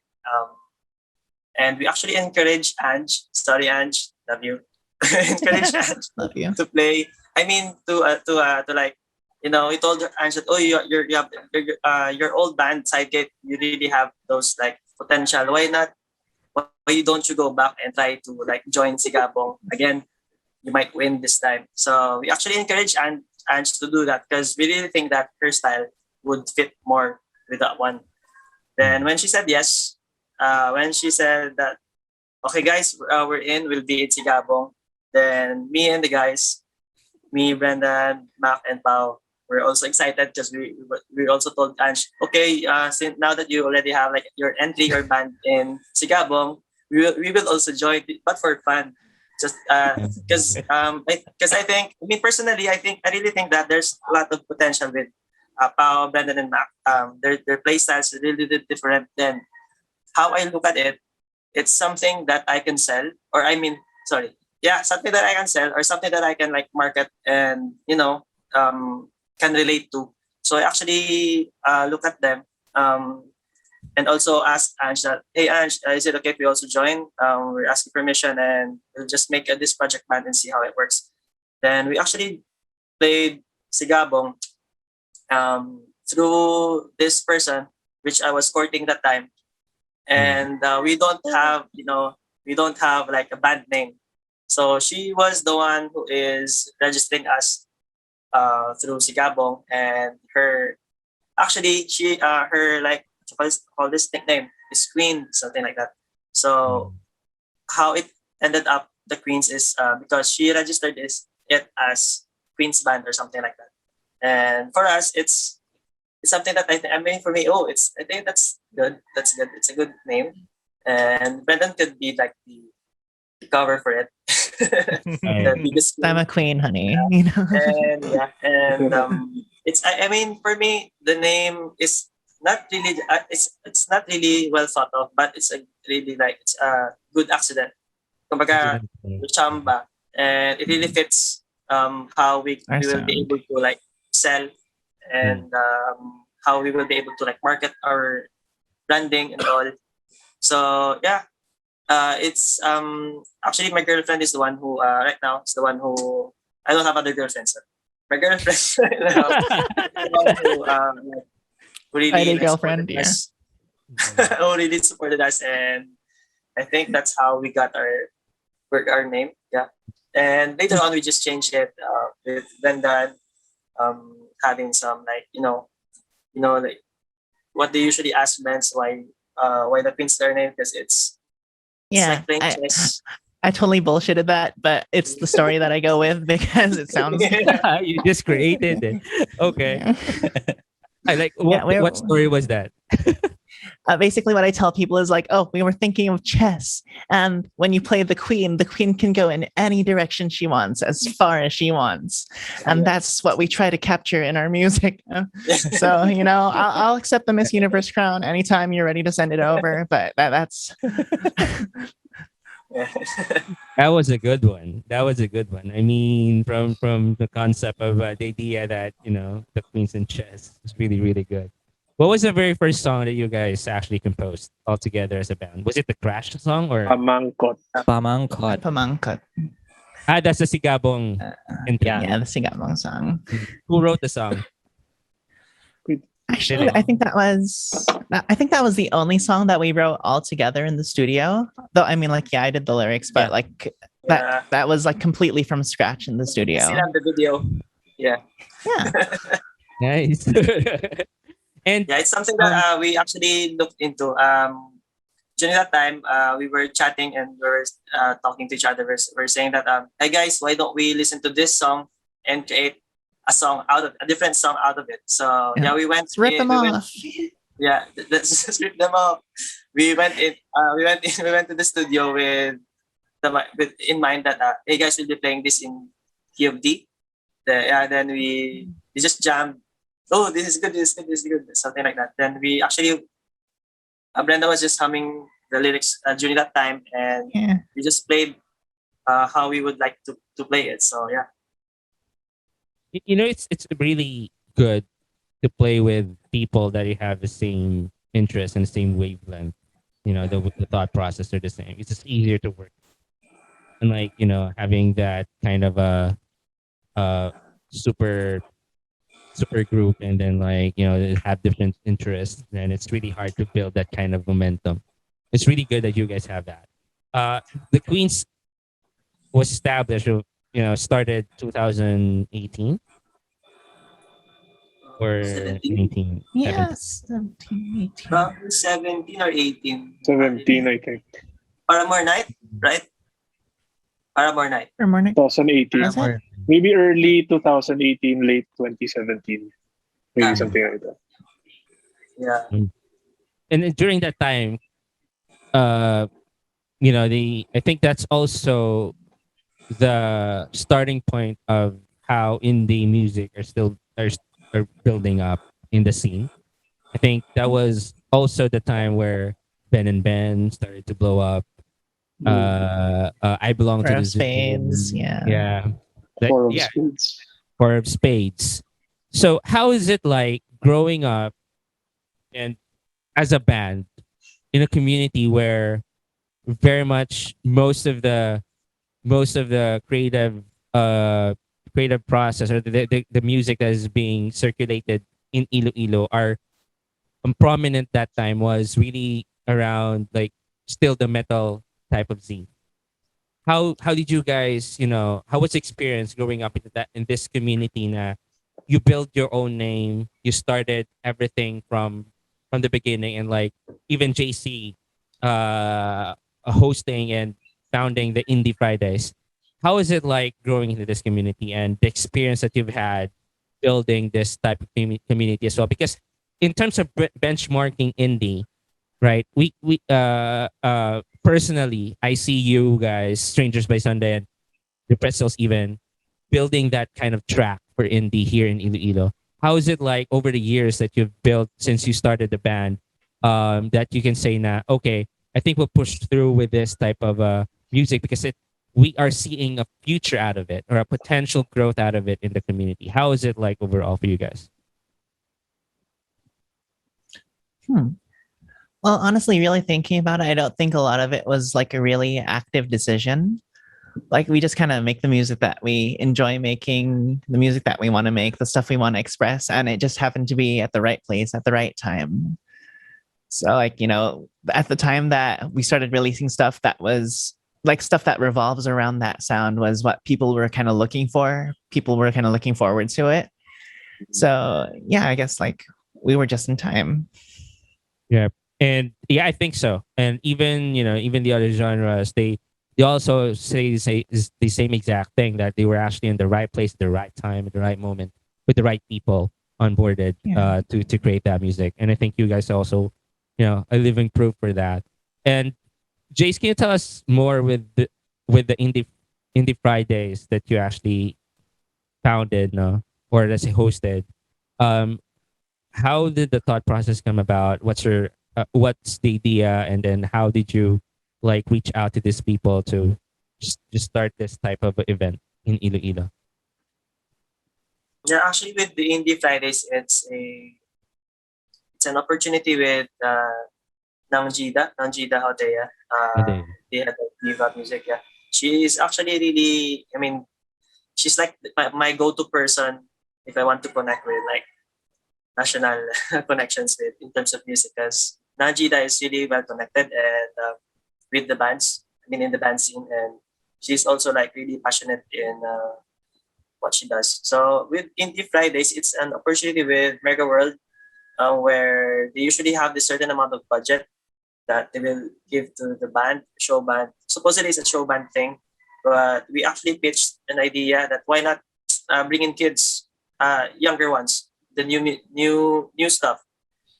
and we actually encouraged Ange. Sorry, Ange, love you. Encouraged Ange Love you. to play. I mean, to like, you know, we told Ange that you have your old band Sidegate. You really have those like potential. Why not? Why don't you go back and try to like join Sigabong again? You might win this time. So we actually encouraged Ange to do that because we really think that her style would fit more with that one. Then when she said yes, when she said that, okay guys, we're in, we'll be in Sigabong. Then me and the guys, me, Brendan, Mac, and Pao, we're also excited because we also told Ange, okay, since now that you already have like your entry or band in Sigabong, we will also join, but for fun. Just because I think, I mean personally, I really think that there's a lot of potential with Pao, Brendan, and Mac. Their play styles are really different. Then how I look at it, it's something that I can sell, or I mean, sorry, yeah, something that I can sell, or something that I can like market and can relate to. So I actually look at them and also ask Ange that, hey Ange, is it okay if we also join? We're asking permission and we'll just make this project band and see how it works. Then we actually played Sigabong through this person, which I was courting that time. And we don't have like a band name. So she was the one who is registering us through Sigabong, and her like call this nickname is Queen, something like that. So how it ended up the Queens is because she registered it as Queen's Band or something like that. And for us, it's something that I mean for me, I think that's good. That's good. It's a good name. And Brendan could be like the cover for it. The biggest I'm a queen, honey. You know? And it's I mean for me the name is not really. It's not really well thought of, but it's a really like it's a good accident. Kumbaga, chamba, and it really fits how Our we will be sound. able to like sell and how we will be able to like market our branding and all. So yeah, it's actually my girlfriend is the one who right now is the one who I don't have other girlfriends. So my girlfriend right now is the one who like, who really Friday like, girlfriend, supported yeah. us, who really supported us, and I think that's how we got our name. Yeah, and later on we just changed it with Brendan having some like like what they usually ask men why the Queen's their name because it's Yeah, like playing chess. I totally bullshitted that, but it's the story that I go with because it sounds. You just created it. Okay. Yeah. I like Yeah, what story was that? Basically, what I tell people is like, oh, we were thinking of chess, and when you play the queen can go in any direction she wants, as far as she wants, and that's what we try to capture in our music. So I'll accept the Miss Universe crown anytime you're ready to send it over, but that's That was a good one. That was a good one. I mean, from the concept of the idea that the Queens in chess is really really good. What was the very first song that you guys actually composed all together as a band? Was it the Crash song or Pamangkot. Pamangkot. pamangkat. that's the Sigabong intro? Yeah, the Sigamong song. Who wrote the song? Actually, I think that was the only song that we wrote all together in the studio. Though I mean, like, yeah, I did the lyrics, but Yeah. like that was like completely from scratch in the studio. See on the video. Yeah. Yeah. Nice. And Yeah, it's something that we actually looked into. During that time, we were chatting and we were talking to each other. We're saying that, hey guys, why don't we listen to this song and create a different song out of it? So yeah, we went. Let's rip them off. Yeah, let's just rip them off. We went in. We went to the studio with in mind that hey guys, we'll be playing this in key of D. Then we just jammed. Oh, this is good. This is good. This is good. Something like that. Then we actually, Brenda was just humming the lyrics during that time, and Yeah. we just played how we would like to play it. So yeah. It's really good to play with people that you have the same interest and the same wavelength. The thought process are the same. It's just easier to work. And like, having that kind of a super group and then like, they have different interests, then it's really hard to build that kind of momentum. It's really good that you guys have that. The Queens was established, started 2018 or 19. Yes. 17, 18. About 17 or 18. 17, I think. Paramore Night, right? Paramore Night. Or morning. 2018. Was it? Maybe early 2018, late 2017. Maybe Ah. something like that. Yeah. And then during that time, I think that's also the starting point of how indie music are building up in the scene. I think that was also the time where Ben and Ben started to blow up. I belong to Four the of Zoo. Spades, yeah. Yeah. Four of yeah, Spades. Four of Spades. So how is it like growing up and as a band in a community where very much most of the creative process or the music that is being circulated in Iloilo are prominent that time was really around like still the metal type of scene. How did you guys, how was the experience growing up in this community na you built your own name, you started everything from the beginning, and like even JC hosting and founding the Indie Fridays. How is it like growing into this community and the experience that you've had building this type of community as well? Because in terms of benchmarking indie, right? We personally, I see you guys, Strangers by Sunday and the Pretzels even building that kind of track for indie here in Iloilo. how is it like over the years that you've built since you started the band, that you can say now, okay, I think we'll push through with this type of music because we are seeing a future out of it or a potential growth out of it in the community. How is it like overall for you guys? Well, honestly, really thinking about it, I don't think a lot of it was like a really active decision. Like we just kind of make the music that we enjoy making, the music that we want to make, the stuff we want to express, and it just happened to be at the right place at the right time. So like, at the time that we started releasing stuff that was like stuff that revolves around that sound was what people were kind of looking for. People were kind of looking forward to it. So yeah, I guess like we were just in time. Yeah. And yeah, I think so. And even, even the other genres, they also say the same exact thing, that they were actually in the right place at the right time, at the right moment, with the right people onboarded to create that music. And I think you guys are also, a living proof for that. And Jace, can you tell us more with the Indie Fridays that you actually founded, no, or let's say hosted? How did the thought process come about? What's the idea, and then how did you like reach out to these people to just start this type of event in Iloilo? Yeah, actually, with the Indie Fridays, it's an opportunity with Nangjida Hodea. They had Viva Music. Yeah, she is actually really. I mean, she's like my go-to person if I want to connect with like national connections with in terms of music, because Nanjida is really well connected and with the bands. I mean, in the band scene, and she's also like really passionate in what she does. So with Indie Fridays, it's an opportunity with Mega World, where they usually have this certain amount of budget that they will give to the band, show band. Supposedly it's a show band thing, but we actually pitched an idea that why not bring in kids, younger ones, the new stuff,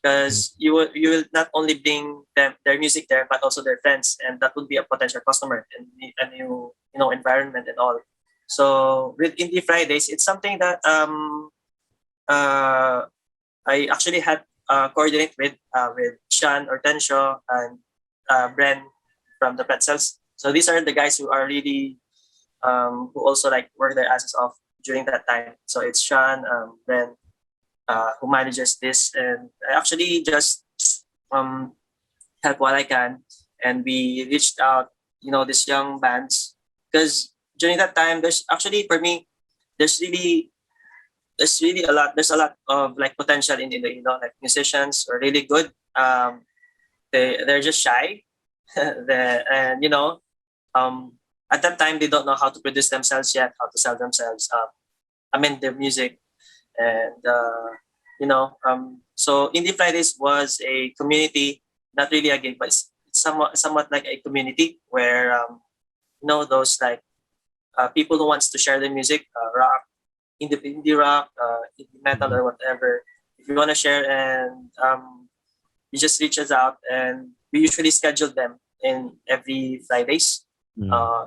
because you will not only bring their music there, but also their friends, and that would be a potential customer and a new environment and all. So with Indie Fridays, it's something that uh, I actually had coordinate with Sean Hortensio and Bren from the Pretzels. So these are the guys who are really who also like work their asses off during that time. So it's Sean, Bren, who manages this, and I actually just um, help what I can. And we reached out, these young bands, because during that time, there's actually for me, there's really there's a lot of like potential in the like musicians are really good. They're just shy, and at that time they don't know how to produce themselves yet, how to sell themselves. I mean their music, and so Indie Fridays was a community, not really a gig, but it's somewhat like a community where those like people who wants to share their music, rock, indie rock, indie metal, or whatever. If you want to share, and you just reach us out, and we usually schedule them in every Fridays.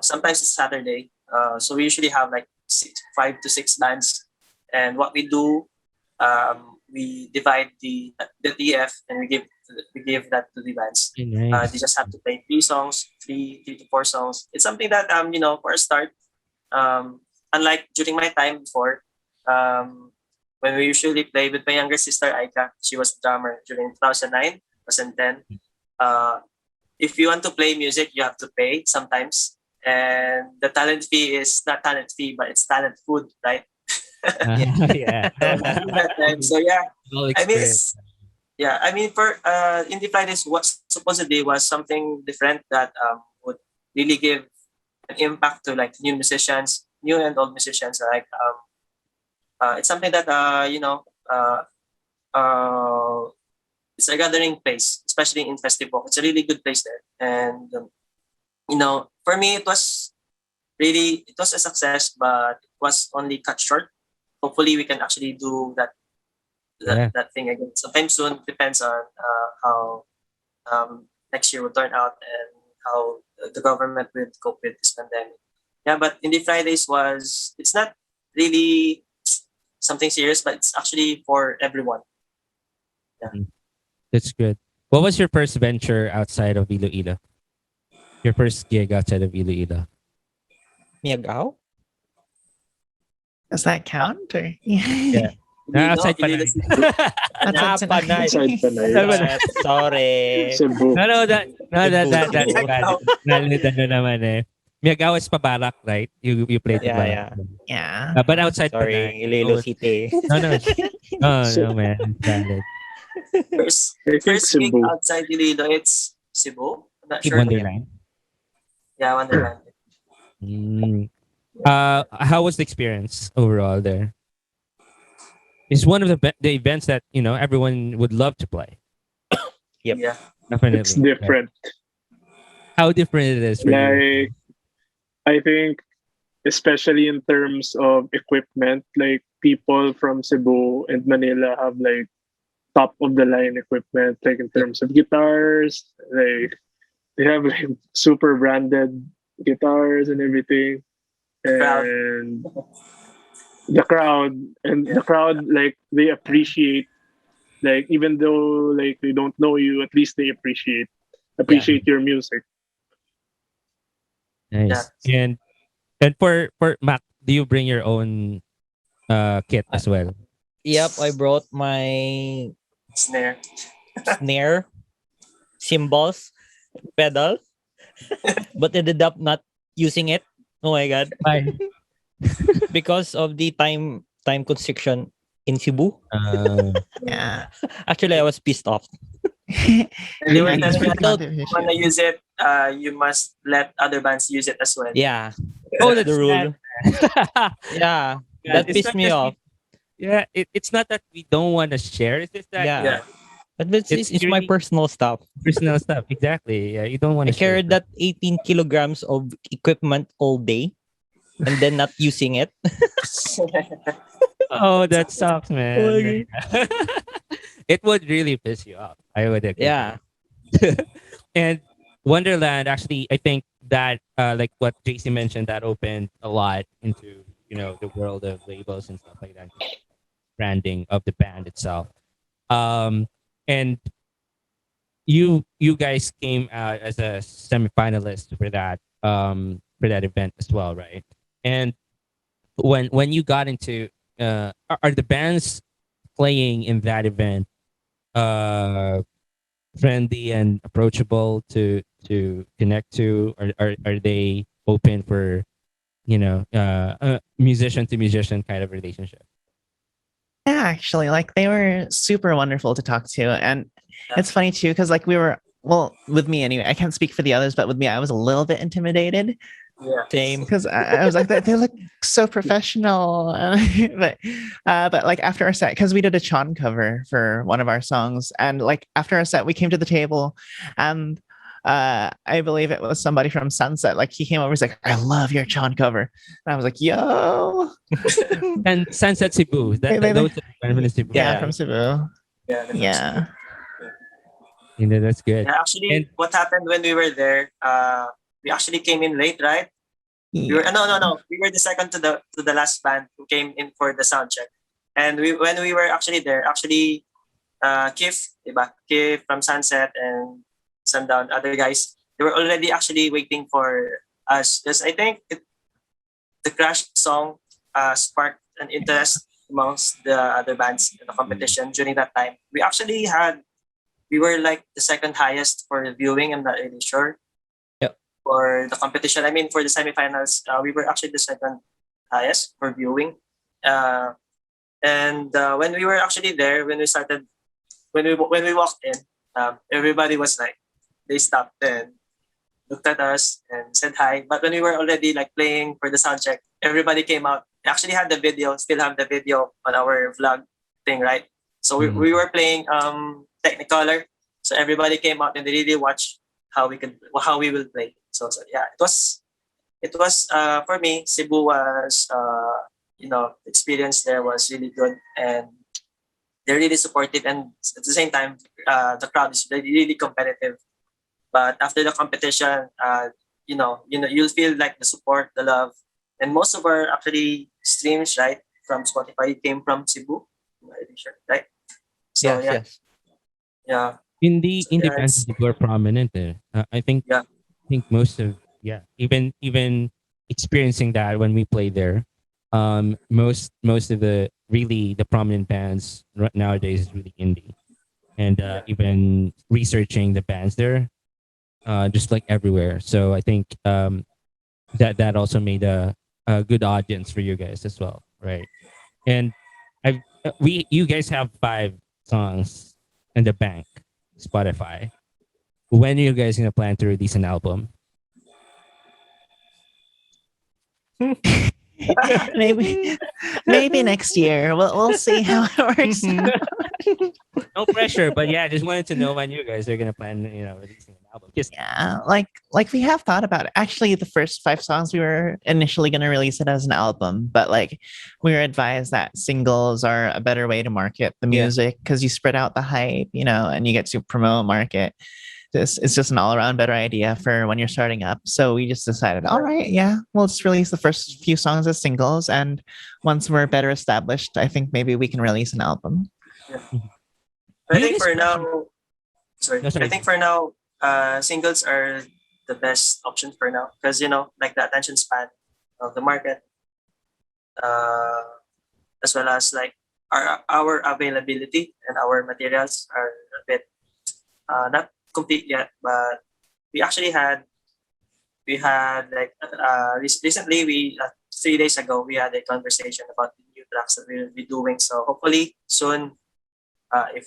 Sometimes it's Saturday. So we usually have like 5 to 6 bands, and what we do, we divide the TF, and we give that to the bands. Nice. They just have to play 3 songs, 3 to 4 songs. It's something that for a start, unlike during my time before, when we usually play with my younger sister Aika, she was a drummer during 2009, 2010. If you want to play music, you have to pay sometimes, and the talent fee is not talent fee, but it's talent food, right? Yeah. So yeah, All I mean, experience. I mean, for Indie Fridays, what supposedly was something different that would really give an impact to like new musicians, new and old musicians. Like it's something that uh, it's a gathering place, especially in festival. It's a really good place there, and for me, it was a success, but it was only cut short. Hopefully, we can actually do that thing again sometime soon. Depends on how next year will turn out, and how the government will cope with this pandemic. Yeah, but Indie Fridays it's not really something serious, but it's actually for everyone. That's good. What was your first venture outside of Iloilo? Your first gig outside of Iloilo? Miagao? Does that count? Or Yeah. Outside Panay. That's Panay. Outside Panay. Sorry. Cebu. That's Cebu. valid. Valid naman eh. Miagao is Pabarak, right? You played Yeah, Pabarak. Yeah. But outside Sorry, Panay. Iloilo City. No. No, man. It's valid. First, I think first gig Cebu. outside Iloilo, it's Cebu. I'm not sure. Wonderland. Yeah, Wonderland. Mm. How was the experience overall there? It's one of the events that everyone would love to play. Yep. Yeah. Definitely. It's different. How different it is for you? Like, I think, especially in terms of equipment, like people from Cebu and Manila have like top of the line equipment, like in terms of guitars, like they have like super branded guitars and everything. Crowd. And the crowd, like they appreciate, like even though like they don't know you, at least they appreciate your music. Nice. And for Mac, do you bring your own kit as well? Yep, I brought my Snare. snare, cymbals, pedal, but ended up not using it. Oh my god. Why? Because of the time constriction in Cebu. Yeah. Actually, I was pissed off. And they were telling me, Don't- if you want to use it, you must let other bands use it as well. Yeah. Oh, That's the rule. Yeah. That It's pissed not me just- off. Yeah, it's not that we don't want to share. It's just that Yeah. Yeah. But it's my really personal stuff. personal stuff. Exactly. Yeah, you don't want I to share. carried that 18 kilograms of equipment all day and then not using it. Oh, that sucks, man. Oh my It would really piss you off. I would agree. Yeah. And Wonderland, actually, I think that like what JC mentioned, that opened a lot into the world of labels and stuff like that, branding of the band itself. And you guys came out as a semifinalist for that event as well, right? And when you got into are the bands playing in that event friendly and approachable to connect to, or are they open for musician to musician kind of relationship? Yeah, actually, like they were super wonderful to talk to. And it's funny too, because like with me anyway, I can't speak for the others, but with me, I was a little bit intimidated Yeah. Same. because I was like, they look so professional. But like after our set, because we did a Chon cover for one of our songs, and like after our set, we came to the table, and I believe it was somebody from Sunset. Like he came over, he's like, "I love your Chon cover," and I was like, "Yo!" And Sunset Cebu, those are Cebu. Yeah, from Cebu. Yeah. Yeah. That's good. Yeah, actually, And- what happened when we were there? We actually came in late, right? We were no. We were the second to the last band who came in for the sound check. And when we were actually there, Kif, diba? Kif from Sunset and Sundown, other guys, they were already actually waiting for us. Because I think the Crash song sparked an interest amongst the other bands in the competition during that time. We were like the second highest for viewing. I'm not really sure. Yep. For the competition, I mean, for the semifinals, we were actually the second highest for viewing. And when we were actually there, when we walked in, everybody was like, they stopped and looked at us and said hi. But when we were already like playing for the sound check, everybody came out. We actually had the video, still have the video on our vlog thing, right? So we were playing Technicolor. So everybody came out and they really watched how we will play. So yeah, it was for me, Cebu was the experience there was really good, and they're really supportive, and at the same time the crowd is really competitive. But after the competition, you'll feel like the support, the love, and most of our actually streams, right? from Spotify came from Cebu. I'm not really sure, right? So Yes. yeah. Indie So, indie yeah, bands it's, in Cebu are prominent. I think yeah. most of even experiencing that when we play there. Most of the prominent bands nowadays is really indie, and Yeah. even researching the bands there, just like everywhere. So I think that also made a good audience for you guys as well, right? And you guys have 5 songs in the bank, Spotify. When are you guys gonna plan to release an album? Maybe next year. We'll see how it works. No pressure, but yeah, just wanted to know when you guys are gonna plan, releasing an album. Just Yeah, like we have thought about it. Actually, the first 5 songs we were initially going to release it as an album, but like we were advised that singles are a better way to market the Yeah. music because you spread out the hype, and you get to promote, market. This is just an all-around better idea for when you're starting up. So we just decided, all right, yeah, we'll just release the first few songs as singles, and once we're better established, I think maybe we can release an album. Yeah. Mhm. I You think guys for pressure- now, sorry. No, sorry. I think for now, singles are the best option for now because like the attention span of the market, uh, as well as like our availability and our materials are a bit not complete yet, but we actually had like recently 3 days ago we had a conversation about the new tracks that we'll be doing. So hopefully soon, if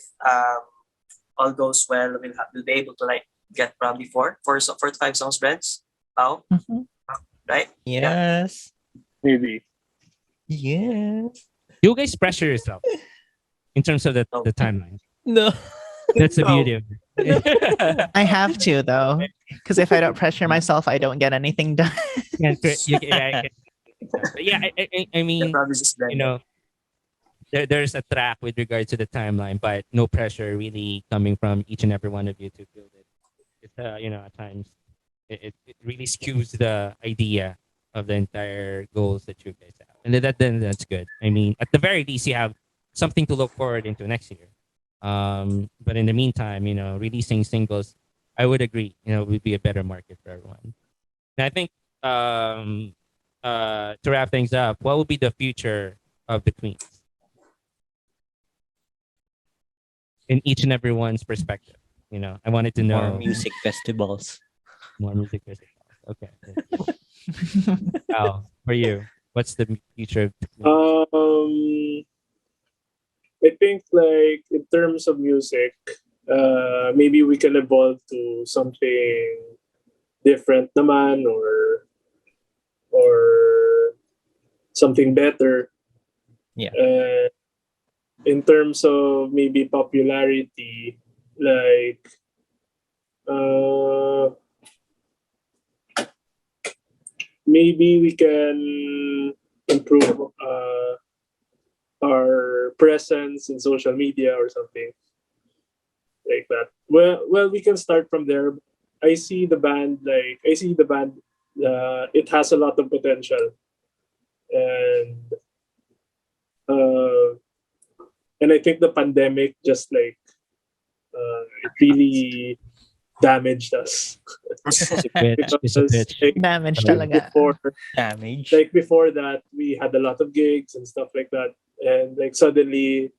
all goes well, we'll be able to like get probably 4 to 5 songs, friends. Wow, Mhm. right? Yes. Maybe. Yes. You guys pressure yourself in terms of the No. timeline. No. That's the No. beauty of it. I have to though, because if I don't pressure myself, I don't get anything done. But yeah, I mean, Probably just blend you know, there's a track with regards to the timeline, but no pressure really coming from each and every one of you to build it. It's at times it really skews the idea of the entire goals that you guys have, and then that's good. I mean, at the very least, you have something to look forward into next year. But in the meantime, releasing singles, I would agree, would be a better market for everyone. And I think to wrap things up, what would be the future of the Queens in each and everyone's perspective? I wanted to know More music festivals. more music festivals. Okay. Al, for you, what's the future of the Queens? I think like in terms of music, maybe we can evolve to something different naman or something better. Yeah. In terms of maybe popularity, like maybe we can improve our presence in social media or something like that. Well, we can start from there. I see the band. It has a lot of potential, and uh, and I think the pandemic just like it really damaged us. It's a bitch. It's a Because, bitch. like, Damage Like talaga. Damage. before that we had a lot of gigs and stuff like that, and like suddenly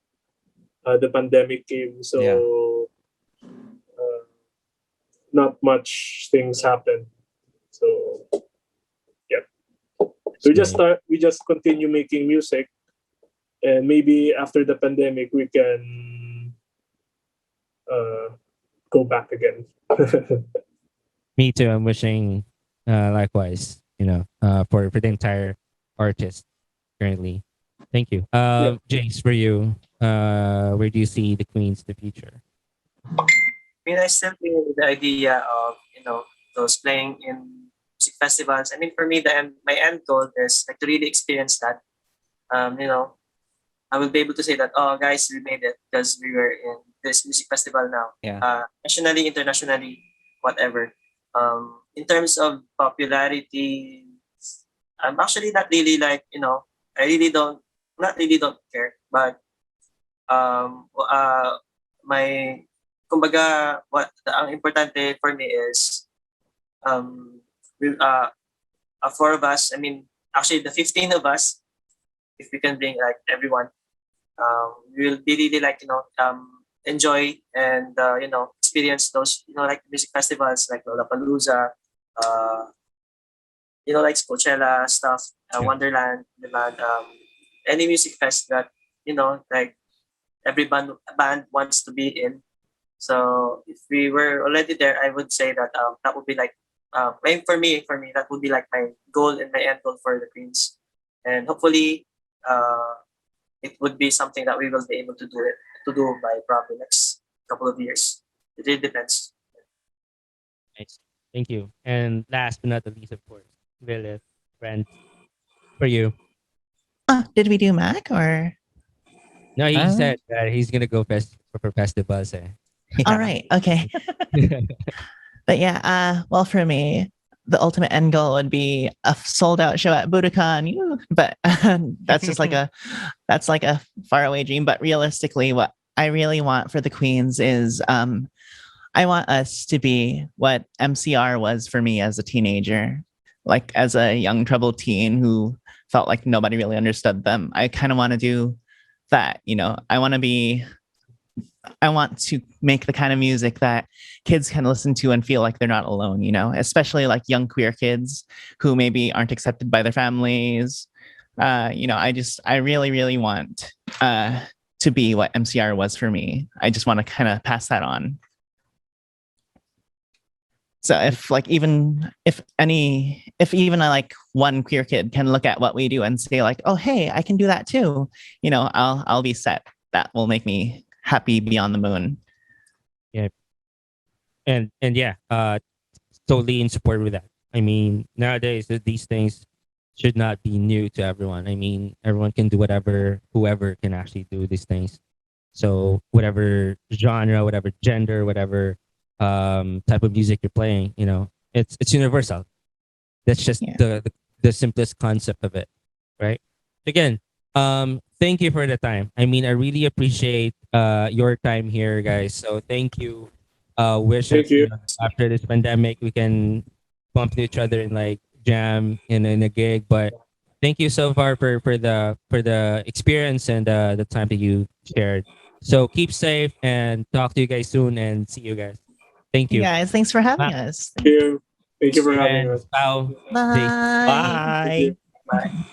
the pandemic came, so Yeah. uh, not much things happened. So yeah, we just continue making music, and maybe after the pandemic we can go back again. Me too. I'm wishing likewise, for the entire artist currently. Thank you. Jace, for you, where do you see the Queens the future? I mean, I still think the idea of those playing in music festivals. I mean, for me, my end goal is like to really experience that. I will be able to say that, oh, guys, we made it because we were in this music festival now. Yeah. Nationally, internationally, whatever. In terms of popularity, I'm actually not really like I really don't not really don't care, but my kumbaga what ang importante for me is we, four of us. I mean, actually the 15 of us, if we can bring like everyone, we will be really like enjoy and experience those like music festivals like Lollapalooza, uh, like Coachella stuff, Yeah. Wonderland, any music fest that like every band wants to be in. So if we were already there, I would say that that would be like for me that would be like my goal and my end goal for the Queens, and hopefully it would be something that we will be able to do by probably next couple of years. It really depends. Nice. Thank you. And last but not the least, of course, Lilith, friend, for you. Did we do Mac or? No, he Ah. said that he's gonna go for festivals. Eh. All right. Okay. But yeah, well, for me, the ultimate end goal would be a sold out show at Budokan. But that's just like a faraway dream. But realistically, what I really want for the Queens is I want us to be what MCR was for me as a teenager, like as a young troubled teen who felt like nobody really understood them. I kind of want to do that. I want to make the kind of music that kids can listen to and feel like they're not alone, especially like young queer kids who maybe aren't accepted by their families. I really, really want to be what MCR was for me. I just want to kind of pass that on. So if even like one queer kid can look at what we do and say like, oh, hey, I can do that too, I'll be set. That will make me happy beyond the moon. Yeah. And yeah, totally in support with that. I mean, nowadays these things should not be new to everyone. I mean, everyone can do whoever can actually do these things. So whatever genre, whatever gender, whatever type of music you're playing, it's universal. That's just the simplest concept of it, right? Again, thank you for the time. I mean, I really appreciate your time here, guys. So thank you. Wish Thank us, you. after this pandemic we can bump into each other and like jam in a gig. But thank you so far for the experience and the time that you shared. So keep safe and talk to you guys soon and see you guys. Thank You you. guys, thanks for having Bye. us. Thank you. Thank you for having And us. Pao, Jason. Bye. Thank you. Bye. Bye.